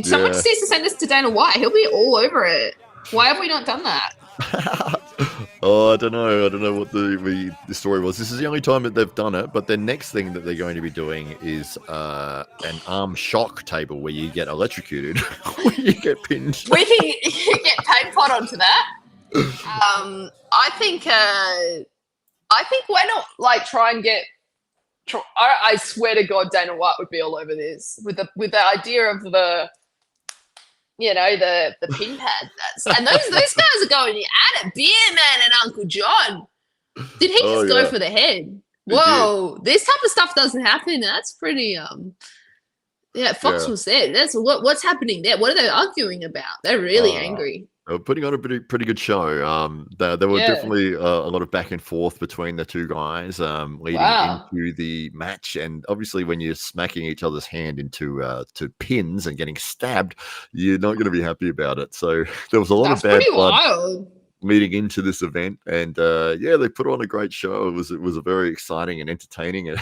S2: Someone just needs to send this to Dana White. He'll be all over it. Why have we not done that?
S1: Oh, I don't know. I don't know what the story was. This is the only time that they've done it. But the next thing that they're going to be doing is an arm shock table where you get electrocuted, where you get pinned.
S2: We can get paint pot onto that. I think why not like try and get. I swear to God, Dana White would be all over this with the idea of the. You know, the pin pad. And those guys are going at it. Beer Man and Uncle John. Did he just go for the head? Whoa, this type of stuff doesn't happen. That's pretty Fox was there. That's what's happening there. What are they arguing about? They're really angry.
S1: They were putting on a pretty good show. There were definitely a lot of back and forth between the two guys leading into the match. And obviously, when you're smacking each other's hand into to pins and getting stabbed, you're not going to be happy about it. So there was a lot of bad blood leading into this event. And they put on a great show. It was a very exciting and entertaining. And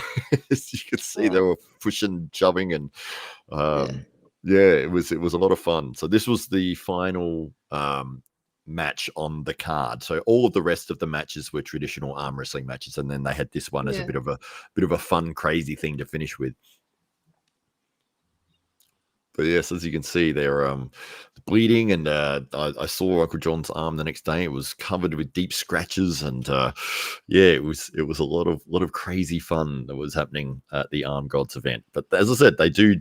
S1: as you could see, they were pushing, shoving, and it was a lot of fun. So this was the final match on the card. So all of the rest of the matches were traditional arm wrestling matches, and then they had this one as a bit of a fun, crazy thing to finish with. But yes, as you can see, they're bleeding, and I saw Uncle John's arm the next day. It was covered with deep scratches, and it was a lot of crazy fun that was happening at the Arm Gods event. But as I said, they do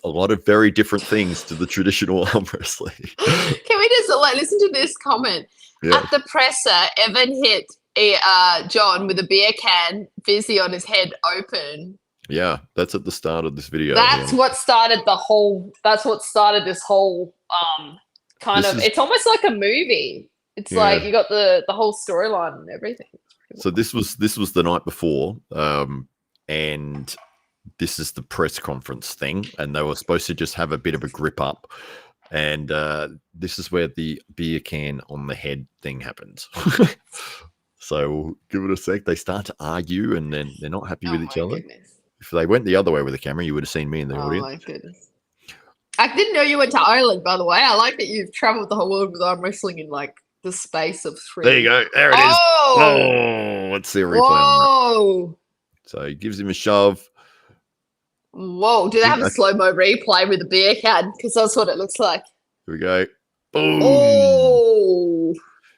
S1: a lot of very different things to the traditional arm wrestling.
S2: Can we just listen to this comment? At the presser, Evan hit John with a beer can, busy on his head open.
S1: Yeah, that's at the start of this video.
S2: That's what started this whole it's almost like a movie. It's like you got the whole storyline and everything.
S1: So this was the night before, and this is the press conference thing, and they were supposed to just have a bit of a grip up, and this is where the beer can on the head thing happens. So we'll give it a sec. They start to argue, and then they're not happy with each other. Goodness. If they went the other way with the camera, you would have seen me in the audience. Oh my
S2: goodness. I didn't know you went to Ireland, by the way. I like that you've traveled the whole world with arm wrestling in like the space of 3.
S1: There you go. There it is. Oh, let's see a replay.
S2: Whoa.
S1: So he gives him a shove.
S2: Whoa. Do they have a slow-mo replay with the beer can? Because that's what it looks like.
S1: Here we go. Boom.
S2: Oh.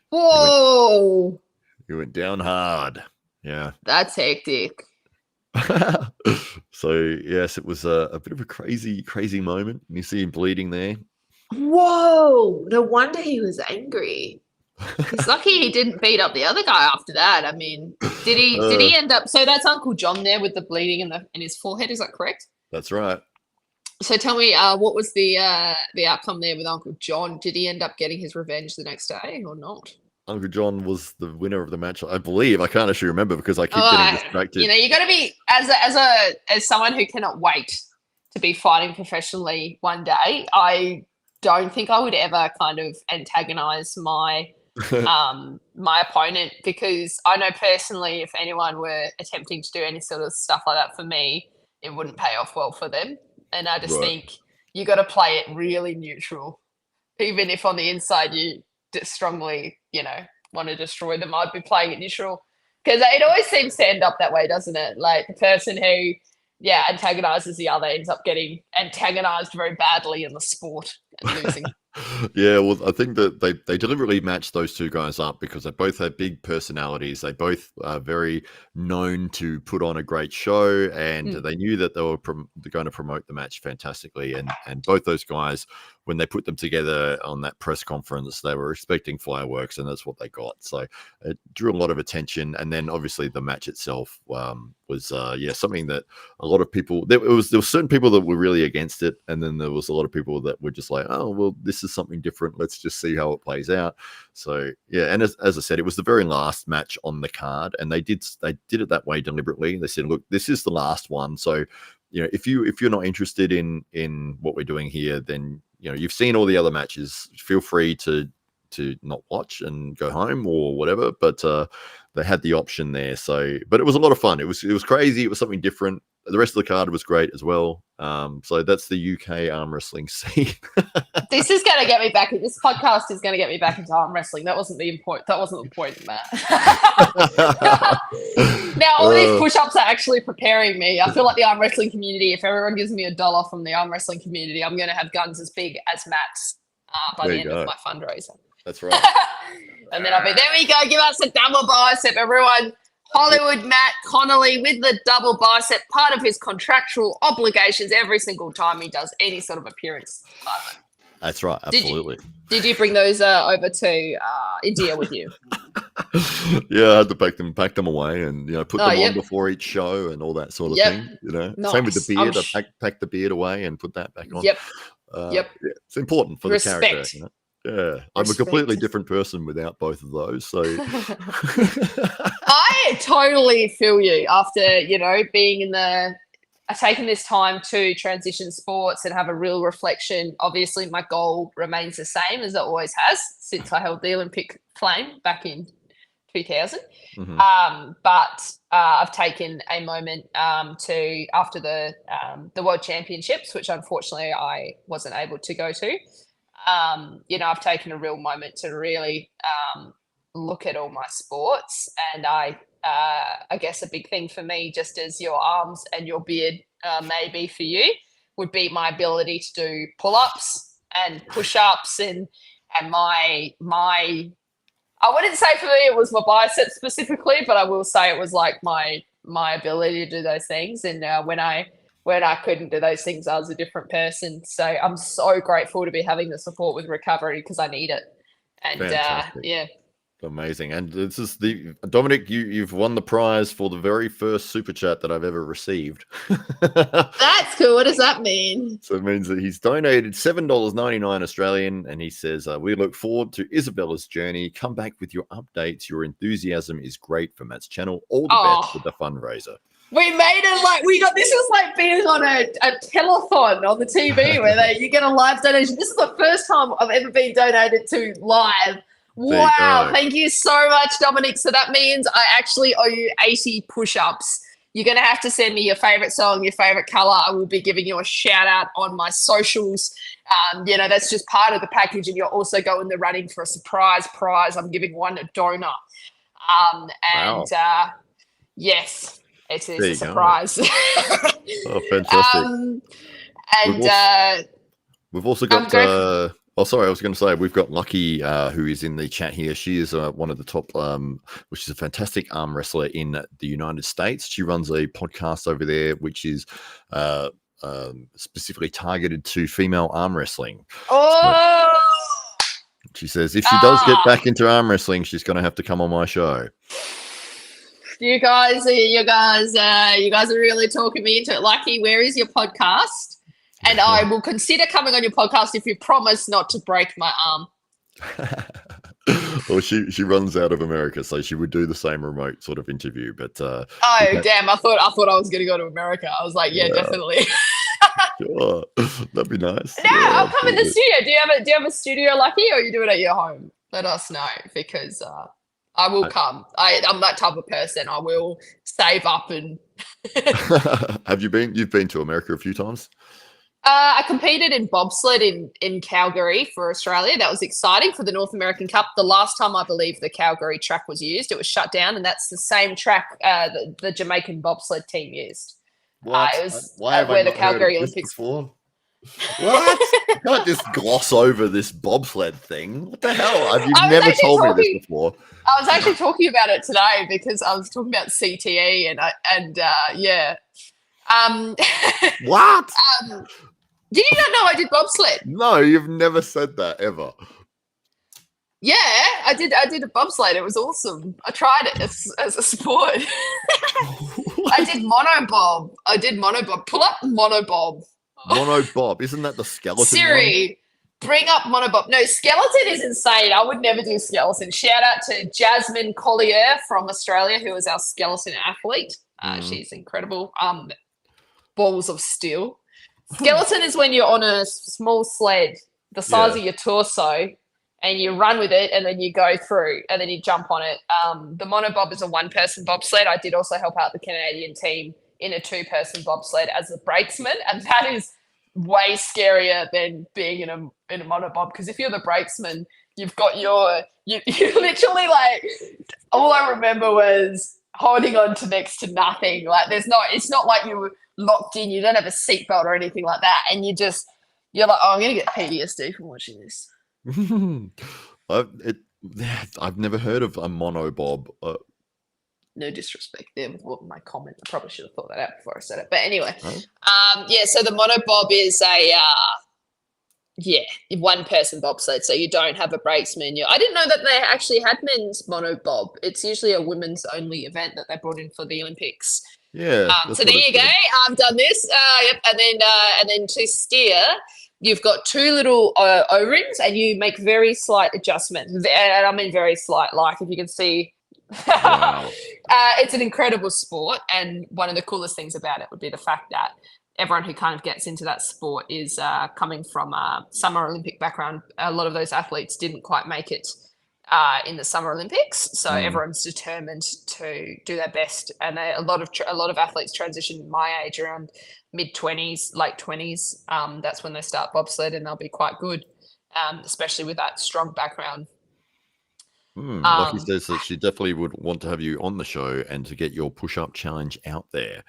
S2: Whoa.
S1: He went down hard. Yeah.
S2: That's hectic.
S1: So yes, it was a bit of a crazy moment. You see him bleeding there.
S2: Whoa, no wonder he was angry. He's lucky he didn't beat up the other guy after that. I mean, did he end up? So that's Uncle John there with the bleeding in his forehead. Is that correct?
S1: That's right.
S2: So tell me, what was the outcome there with Uncle John? Did he end up getting his revenge the next day or not?
S1: Uncle John was the winner of the match, I believe. I can't actually remember because I keep getting distracted.
S2: You know, you got to be as someone who cannot wait to be fighting professionally one day. I don't think I would ever kind of antagonize my my opponent, because I know personally if anyone were attempting to do any sort of stuff like that for me, it wouldn't pay off well for them. And I just think you got to play it really neutral, even if on the inside you strongly, want to destroy them. I'd be playing it neutral, because it always seems to end up that way, doesn't it? Like the person who, antagonizes the other ends up getting antagonized very badly in the sport and losing.
S1: Yeah, well, I think that they deliberately matched those two guys up because they both have big personalities. They both are very known to put on a great show, and they knew that they were going to promote the match fantastically. And both those guys, when they put them together on that press conference, they were expecting fireworks, and that's what they got. So it drew a lot of attention. And then obviously the match itself was something that a lot of people there were certain people that were really against it, and then there was a lot of people that were just like, oh well, this is something different, let's just see how it plays out. So yeah, and as I said, it was the very last match on the card, and they did it that way deliberately. They said, look, this is the last one, so if you're not interested in what we're doing here, then you've seen all the other matches, feel free to not watch and go home or whatever, but they had the option there. So, but it was a lot of fun. It was crazy. It was something different. The rest of the card was great as well. So that's the UK arm wrestling scene.
S2: This is going to get me back. This podcast is going to get me back into arm wrestling. That wasn't the point. That wasn't the point, Matt. Now, all these push-ups are actually preparing me. I feel like the arm wrestling community, if everyone gives me $1 from the arm wrestling community, I'm going to have guns as big as Matt's by the end of my fundraiser.
S1: That's right.
S2: And then I'll be, there we go, give us a double bicep, everyone. Hollywood Matt Connelly with the double bicep, part of his contractual obligations every single time he does any sort of appearance.
S1: That's right, absolutely.
S2: Did you bring those over to India with you?
S1: Yeah, I had to pack them away, and put them on before each show and all that sort of thing.
S2: Nice.
S1: Same with the beard. I packed the beard away and put that back on.
S2: Yep.
S1: Yeah, it's important for the character. Yeah, I'm a completely different person without both of those. So
S2: I totally feel you after, being taking this time to transition sports and have a real reflection. Obviously, my goal remains the same as it always has since I held the Olympic flame back in 2000. But I've taken a moment to, after the World Championships, which unfortunately I wasn't able to go to. I've taken a real moment to really look at all my sports, and I guess a big thing for me, just as your arms and your beard may be for you, would be my ability to do pull-ups and push-ups and my I wouldn't say for me it was my biceps specifically, but I will say it was like my ability to do those things. And when I couldn't do those things, I was a different person. So I'm so grateful to be having the support with recovery because I need it. And yeah.
S1: Amazing. And this is Dominic, you've won the prize for the very first super chat that I've ever received.
S2: That's cool. What does that mean?
S1: So it means that he's donated $7.99 Australian, and he says, we look forward to Isabella's journey. Come back with your updates. Your enthusiasm is great for Matt's channel. All the best with the fundraiser.
S2: We made it this is like being on a telethon on the TV where you get a live donation. This is the first time I've ever been donated to live. Wow, thank you so much, Dominic. So that means I actually owe you 80 push-ups. You're going to have to send me your favorite song, your favorite color. I will be giving you a shout out on my socials. That's just part of the package. And you're also going the running for a surprise prize. I'm giving one a donut. Yes, it is a surprise.
S1: Oh, fantastic. We've also got... I was going to say, we've got Lucky, who is in the chat here. She is one of the top, which is a fantastic arm wrestler in the United States. She runs a podcast over there, which is specifically targeted to female arm wrestling.
S2: Oh!
S1: So she says if she does get back into arm wrestling, she's going to have to come on my show.
S2: You guys are really talking me into it. Lucky, where is your podcast? And I will consider coming on your podcast if you promise not to break my arm.
S1: Well, she runs out of America, so she would do the same remote sort of interview. But
S2: damn! I thought I was going to go to America. I was like, yeah. Definitely.
S1: Sure, that'd be nice.
S2: No, I'll come in the studio. Do you have a studio, Lucky, or you do it at your home? Let us know because I will come. I'm that type of person. I will save up and.
S1: Have you been? You've been to America a few times.
S2: I competed in bobsled in Calgary for Australia. That was exciting for the North American Cup. The last time I believe the Calgary track was used, it was shut down, and that's the same track the Jamaican bobsled team used.
S1: What?
S2: It was where the Calgary Olympics.
S1: Before? What? You can't just gloss over this bobsled thing. What the hell? You've
S2: I was
S1: never
S2: actually
S1: told me this
S2: talking.
S1: before.
S2: I was actually talking about it today because I was talking about CTE and yeah. Um,
S1: What?
S2: did you not know I did bobsled?
S1: No, you've never said that ever.
S2: Yeah, I did. I did a bobsled. It was awesome. I tried it as a sport. I did monobob. I did monobob. Pull up monobob.
S1: Monobob. Isn't that the skeleton one?
S2: Siri, bring up monobob. No, skeleton is insane. I would never do skeleton. Shout out to Jasmine Collier from Australia, who is our skeleton athlete. She's incredible. Balls of steel. Skeleton is when you're on a small sled, the size of your torso, and you run with it, and then you go through, and then you jump on it. The monobob is a one-person bobsled. I did also help out the Canadian team in a two-person bobsled as a brakesman, and that is way scarier than being in a monobob, because if you're the brakesman, you've got you literally, like, all I remember was holding on to next to nothing. Like, it's not like you were locked in, you don't have a seatbelt or anything like that, and you're like, oh, I'm gonna get PTSD from watching this.
S1: I've never heard of a monobob.
S2: No disrespect there with my comment. I probably should have thought that out before I said it. But anyway, yeah. So the monobob is a one-person bobsled. So you don't have a brakesman. I didn't know that they actually had men's monobob. It's usually a women's only event that they brought in for the Olympics.
S1: Yeah.
S2: So there you go. I've done this. Yep. And then to steer, you've got two little O-rings, and you make very slight adjustments. And I mean very slight. Like, if you can see.
S1: Wow.
S2: It's an incredible sport, and one of the coolest things about it would be the fact that everyone who kind of gets into that sport is coming from a Summer Olympic background. A lot of those athletes didn't quite make it in the Summer Olympics, so everyone's determined to do their best. And a lot of athletes transition my age around mid-20s, late 20s. That's when they start bobsled, and they'll be quite good, especially with that strong background.
S1: Lucky says that she definitely would want to have you on the show and to get your push-up challenge out there.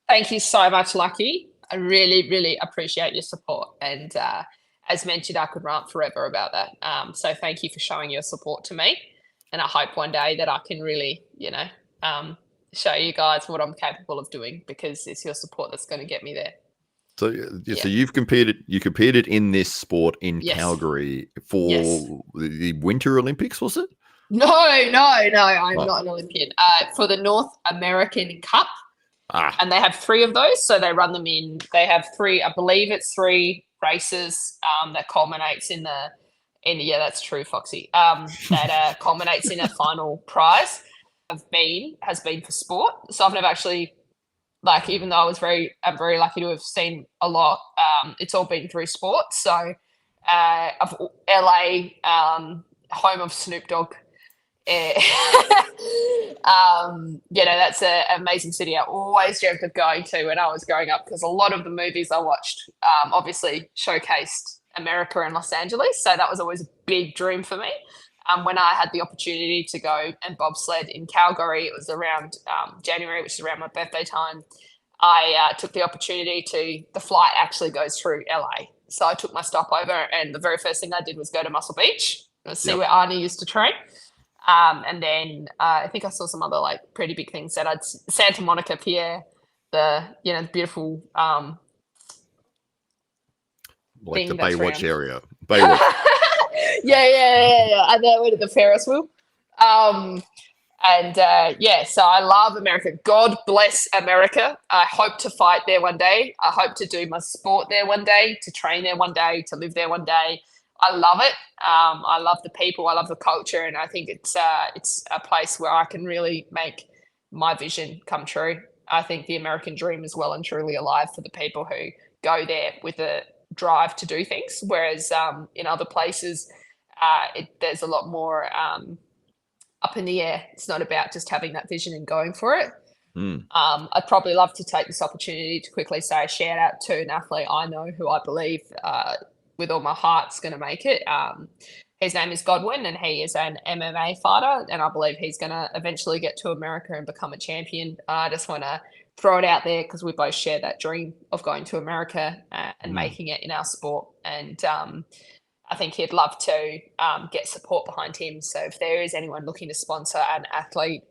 S2: Thank you so much, Lucky. I really, really appreciate your support. And as mentioned, I could rant forever about that. So thank you for showing your support to me. And I hope one day that I can really, show you guys what I'm capable of doing, because it's your support that's going to get me there.
S1: So, so you've competed. You competed in this sport in Calgary for the Winter Olympics, was it?
S2: No. I'm not an Olympian. For the North American Cup, and they have 3 of those. So they run them in. They have 3. I believe it's 3 races that culminates in the. Yeah, that's true, Foxy. That culminates in a final prize. Has been for sport. So I've never actually. Like, even though I'm very lucky to have seen a lot, it's all been through sport. So, of LA, home of Snoop Dogg, that's an amazing city. I always dreamt of going to when I was growing up, because a lot of the movies I watched obviously showcased America and Los Angeles. So that was always a big dream for me. When I had the opportunity to go and bobsled in Calgary, it was around January, which is around my birthday time. I took the opportunity the flight actually goes through LA. So I took my stopover, and the very first thing I did was go to Muscle Beach and see where Arnie used to train. And then I think I saw some other like pretty big things that Santa Monica Pier, the beautiful
S1: like the Baywatch area. Baywatch.
S2: Yeah. And then I went to the Ferris wheel. So I love America. God bless America. I hope to fight there one day. I hope to do my sport there one day, to train there one day, to live there one day. I love it. I love the people. I love the culture, and I think it's a place where I can really make my vision come true. I think the American dream is well and truly alive for the people who go there with a drive to do things, whereas in other places there's a lot more up in the air. It's not about just having that vision and going for it. I'd probably love to take this opportunity to quickly say a shout out to an athlete I know who I believe with all my heart's going to make it. His name is Godwin, and he is an MMA fighter, and I believe he's going to eventually get to America and become a champion. I just want to throw it out there because we both share that dream of going to America and making it in our sport. And I think he'd love to get support behind him. So if there is anyone looking to sponsor an athlete,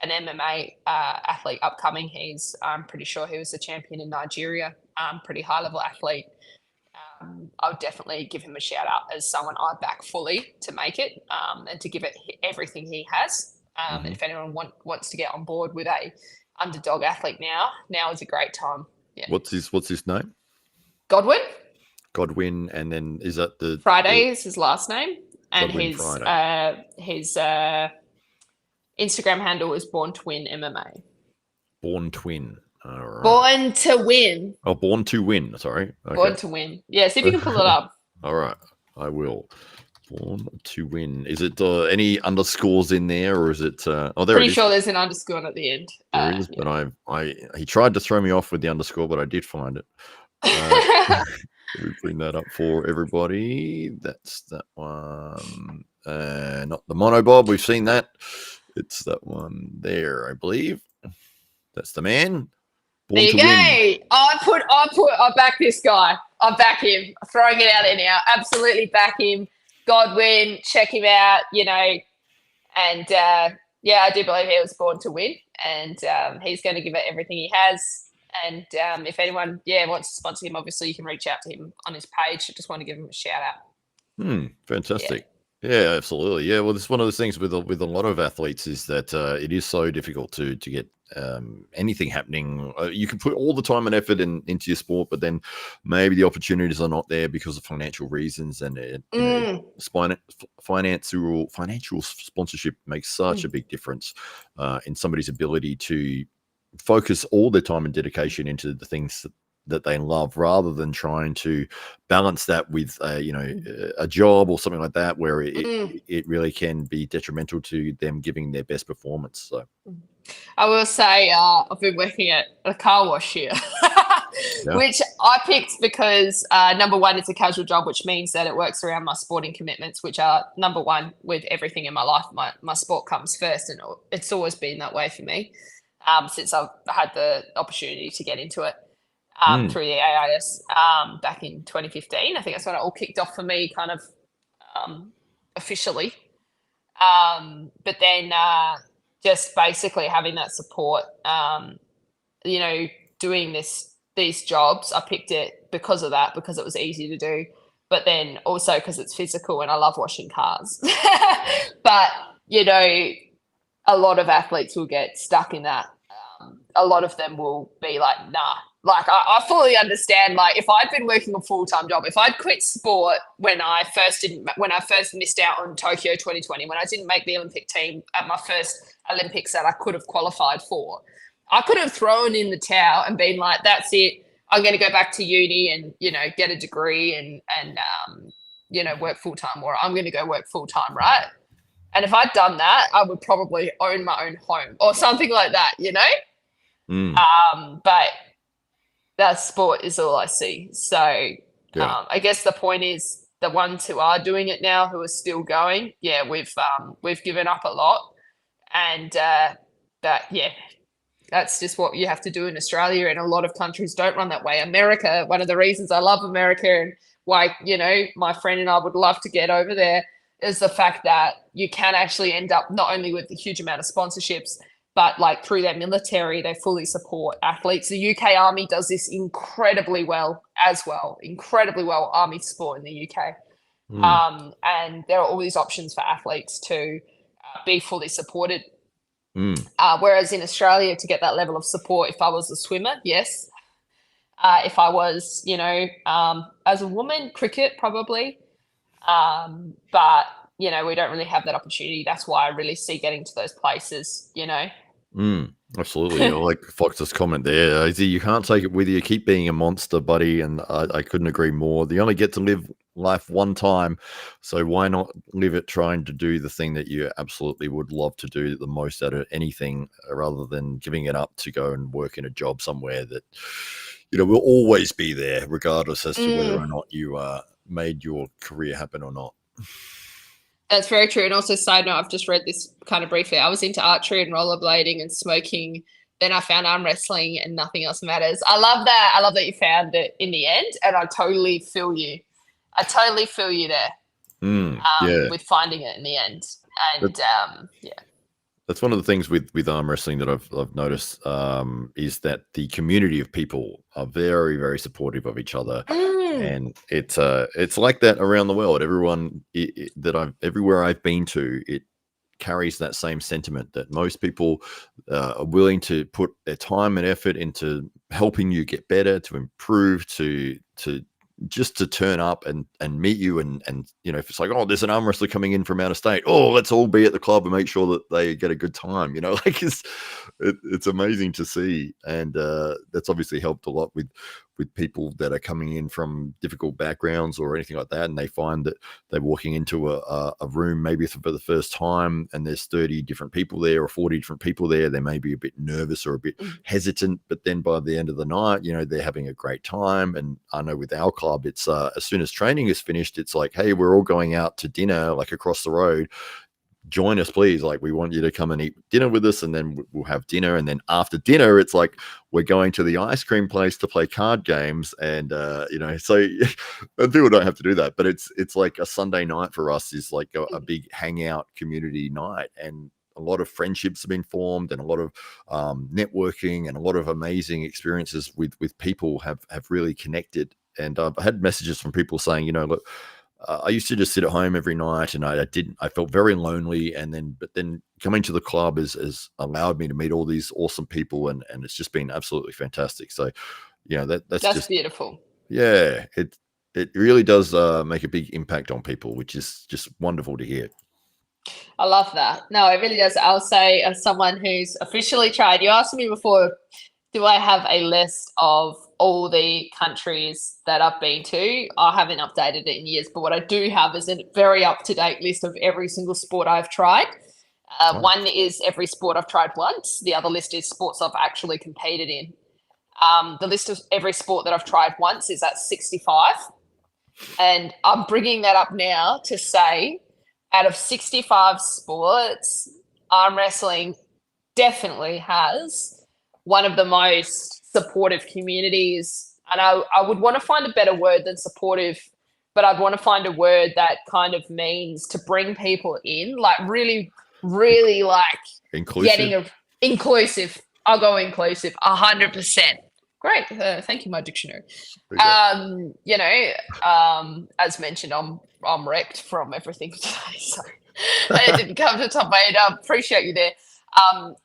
S2: an MMA athlete upcoming, I'm pretty sure he was a champion in Nigeria, pretty high level athlete. I would definitely give him a shout out as someone I back fully to make it and to give it everything he has. And if anyone wants to get on board with a underdog athlete now is a great time. Yeah.
S1: What's his name?
S2: Godwin,
S1: and then is that the
S2: Friday is his last name, and
S1: Godwin
S2: his Instagram handle is Born Twin MMA.
S1: Born Twin. All right.
S2: Born to Win.
S1: Oh, Born to Win. Sorry. Okay.
S2: Born to Win. Yeah, see if you can pull it up.
S1: All right, I will. Born to Win. Is it any underscores in there, or is it? There
S2: Pretty
S1: it is.
S2: sure there's an underscore at the end.
S1: There is, but he tried to throw me off with the underscore, but I did find it. Let me bring that up for everybody. That's that one. Not the monobob. We've seen that. It's that one there, I believe. That's the man.
S2: There you go. I back this guy. I back him. I'm throwing it out there now. Absolutely back him. Godwin, check him out, and I do believe he was born to win, and he's going to give it everything he has. And if anyone, wants to sponsor him, obviously you can reach out to him on his page. I just want to give him a shout out.
S1: Fantastic. Yeah, absolutely. Yeah, well, it's one of those things with a lot of athletes is that it is so difficult to get anything happening. You can put all the time and effort into your sport, but then maybe the opportunities are not there because of financial reasons, and financial sponsorship makes such a big difference in somebody's ability to focus all their time and dedication into the things that they love, rather than trying to balance that with a job or something like that, where it really can be detrimental to them giving their best performance. So
S2: I will say I've been working at a car wash here, which I picked because number one, it's a casual job, which means that it works around my sporting commitments, which are number one with everything in my life. My sport comes first, and it's always been that way for me since I've had the opportunity to get into it. Through the AIS back in 2015. I think that's when it all kicked off for me, kind of officially. But then just basically having that support, doing these jobs, I picked it because of that, because it was easy to do, but then also because it's physical and I love washing cars. But, a lot of athletes will get stuck in that. A lot of them will be like, nah. Like, I fully understand, like, if I'd been working a full-time job, if I'd quit sport when I first missed out on Tokyo 2020, when I didn't make the Olympic team at my first Olympics that I could have qualified for, I could have thrown in the towel and been like, that's it. I'm going to go back to uni and, get a degree and work full-time, or I'm going to go work full-time, right? And if I'd done that, I would probably own my own home or something like that, But that sport is all I see. So I guess the point is the ones who are doing it now, who are still going, we've given up a lot. And that's just what you have to do in Australia. And a lot of countries don't run that way. America, one of the reasons I love America and why, my friend and I would love to get over there is the fact that you can actually end up not only with a huge amount of sponsorships, but like through their military, they fully support athletes. The UK Army does this incredibly well as well. Incredibly well, Army sport in the UK. And there are all these options for athletes to be fully supported. Whereas in Australia, to get that level of support, if I was a swimmer, yes. If I was, as a woman, cricket probably. But, we don't really have that opportunity. That's why I really see getting to those places,
S1: Absolutely. I like Fox's comment there. Izzy, you can't take it with you. Keep being a monster, buddy. And I couldn't agree more. You only get to live life one time. So why not live it trying to do the thing that you absolutely would love to do the most out of anything, rather than giving it up to go and work in a job somewhere that, will always be there, regardless as to whether or not you made your career happen or not.
S2: That's very true. And also, side note, I've just read this kind of briefly. I was into archery and rollerblading and smoking. Then I found arm wrestling and nothing else matters. I love that. I love that you found it in the end. And I totally feel you. I totally feel you there with finding it in the end. And yeah.
S1: That's one of the things with arm wrestling that I've noticed is that the community of people are very, very supportive of each other, and it's like that around the world. Everyone everywhere I've been to, it carries that same sentiment that most people are willing to put their time and effort into helping you get better, to improve, to just to turn up and meet you and if it's like, oh, there's an arm wrestler coming in from out of state, oh, let's all be at the club and make sure that they get a good time, like it's amazing to see. And that's obviously helped a lot with people that are coming in from difficult backgrounds or anything like that, and they find that they're walking into a room maybe for the first time and there's 30 different people there or 40 different people there. They may be a bit nervous or a bit hesitant, but then by the end of the night, they're having a great time. And I know with our club, it's as soon as training is finished, it's like, hey, we're all going out to dinner like across the road, join us please, like we want you to come and eat dinner with us, and then we'll have dinner. And then after dinner, it's like we're going to the ice cream place to play card games. And so people don't have to do that, but it's like a Sunday night for us is like a big hangout community night, and a lot of friendships have been formed, and a lot of networking, and a lot of amazing experiences with people have really connected. And I've had messages from people saying, look, I used to just sit at home every night, and I felt very lonely. But then coming to the club has allowed me to meet all these awesome people, and it's just been absolutely fantastic. So, that's just
S2: beautiful.
S1: Yeah, it really does make a big impact on people, which is just wonderful to hear.
S2: I love that. No, it really does. I'll say, as someone who's officially tried, you asked me before, do I have a list of all the countries that I've been to? I haven't updated it in years, but what I do have is a very up-to-date list of every single sport I've tried. One is every sport I've tried once. The other list is sports I've actually competed in. The list of every sport that I've tried once is at 65. And I'm bringing that up now to say, out of 65 sports, arm wrestling definitely has one of the most supportive communities. And I would want to find a better word than supportive, but I'd want to find a word that kind of means to bring people in, like really, really like
S1: inclusive.
S2: Inclusive. I'll go inclusive, 100%. Great. Thank you, my dictionary. As mentioned, I'm wrecked from everything today, so it didn't come to the top of my head. I appreciate you there.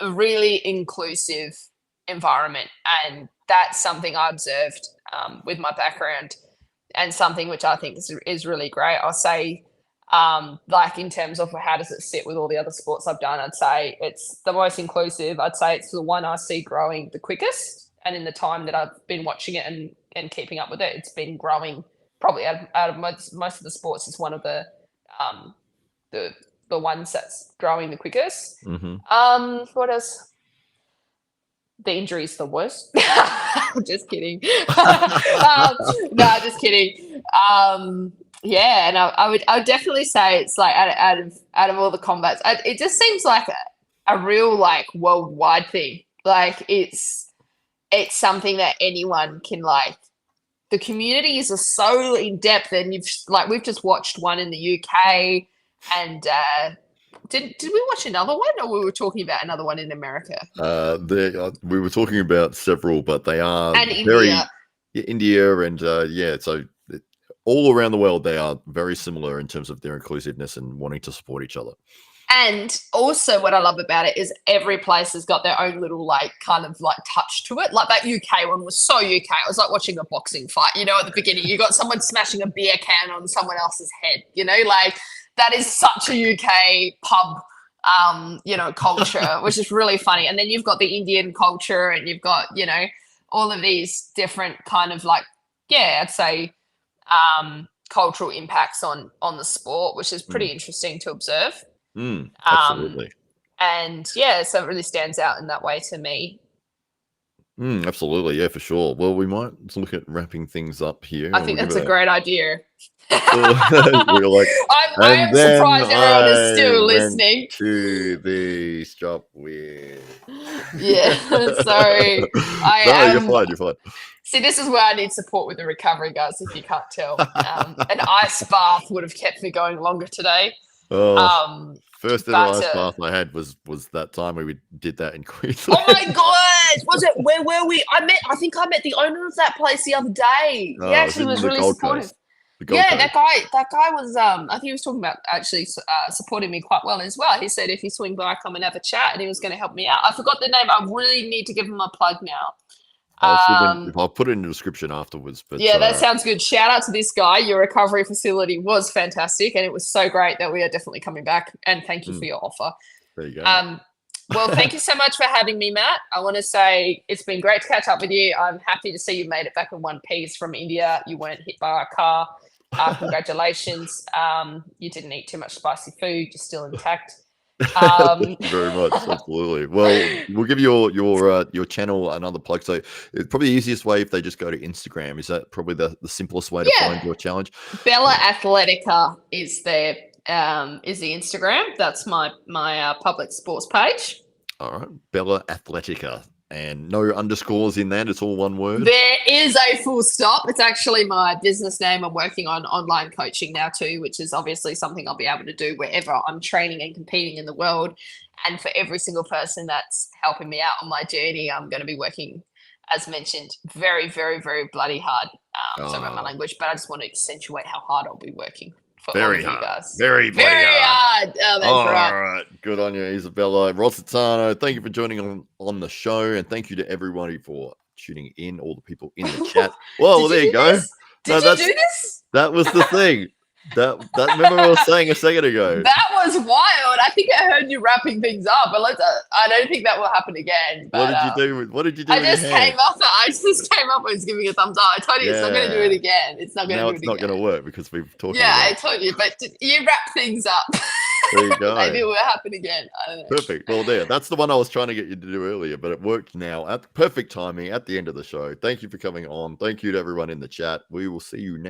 S2: A really inclusive environment, and that's something I observed with my background, and something which I think is really great. I'll say, like in terms of how does it sit with all the other sports I've done, I'd say it's the most inclusive. I'd say it's the one I see growing the quickest, and in the time that I've been watching it and keeping up with it, it's been growing probably out of most of the sports. It's one of the ones that's growing the quickest. What else? The injury's the worst. Just kidding. No, just kidding. Yeah, and I would definitely say it's like out of all the combats, it just seems like a real like worldwide thing. Like it's something that anyone can like. The communities are so in depth, and we've just watched one in the UK, and did we watch another one, or we were talking about another one in America?
S1: We were talking about several, but they are
S2: and
S1: India and so all around the world they are very similar in terms of their inclusiveness and wanting to support each other.
S2: And also what I love about it is every place has got their own little like kind of like touch to it. Like that UK one was so UK. It was like watching a boxing fight, at the beginning. You got someone smashing a beer can on someone else's head, like that is such a UK pub, culture, which is really funny. And then you've got the Indian culture, and you've got, all of these different kind of like, I'd say cultural impacts on the sport, which is pretty interesting to observe.
S1: Absolutely.
S2: And so it really stands out in that way to me.
S1: Absolutely, yeah, for sure. Well, we might look at wrapping things up here.
S2: I think that's a great idea.
S1: We're like,
S2: I am surprised everyone is still listening
S1: to the strap with.
S2: Yeah, so I
S1: No,
S2: am.
S1: you're fine. You're fine.
S2: See, this is where I need support with the recovery, guys. If you can't tell, an ice bath would have kept me going longer today.
S1: First ever ice bath I had was that time we did that in Queensland.
S2: Oh my gosh! Was it? Where were we? I think I met the owner of that place the other day. He actually was really supportive. Yeah, that guy was. I think he was talking about actually supporting me quite well as well. He said if you swing by, come and have a chat, and he was going to help me out. I forgot the name. I really need to give him a plug now.
S1: I'll put it in the description afterwards. But
S2: yeah, that sounds good. Shout out to this guy. Your recovery facility was fantastic, and it was so great that we are definitely coming back. And thank you for your offer.
S1: There you go.
S2: Well, thank you so much for having me, Matt. I want to say it's been great to catch up with you. I'm happy to see you made it back in one piece from India. You weren't hit by a car. Congratulations. You didn't eat too much spicy food. You're still intact.
S1: Thank you very much. Absolutely. Well, we'll give your channel another plug. So it's probably the easiest way if they just go to Instagram. Is that probably the simplest way to find your challenge?
S2: Bella Athletica is the Instagram. That's my public sports page.
S1: All right, Bella Athletica. And no underscores in that. It's all one word.
S2: There is a full stop. It's actually my business name. I'm working on online coaching now too, which is obviously something I'll be able to do wherever I'm training and competing in the world. And for every single person that's helping me out on my journey, I'm going to be working, as mentioned, very, very, very bloody hard. Sorry about my language, but I just want to accentuate how hard I'll be working.
S1: Very hard. Guys. Very hard.
S2: Oh, that's right.
S1: Good on you, Isabella Rositano. Thank you for joining on the show, and thank you to everybody for tuning in, all the people in the chat. Well, there you go.
S2: Did you do this?
S1: That was the thing. That remember what I was saying a second ago.
S2: That was wild. I think I heard you wrapping things up, but I don't think that will happen again. But,
S1: what did you do?
S2: I just came up and was giving a thumbs up. I told you it's not going to do it again. It's not going to do it again.
S1: Now it's not going to work because we've talked.
S2: Yeah, I told you, but you wrap things up.
S1: There you go.
S2: Maybe it will happen again. I don't know.
S1: Perfect. Well, that's the one I was trying to get you to do earlier, but it worked now. At perfect timing at the end of the show. Thank you for coming on. Thank you to everyone in the chat. We will see you next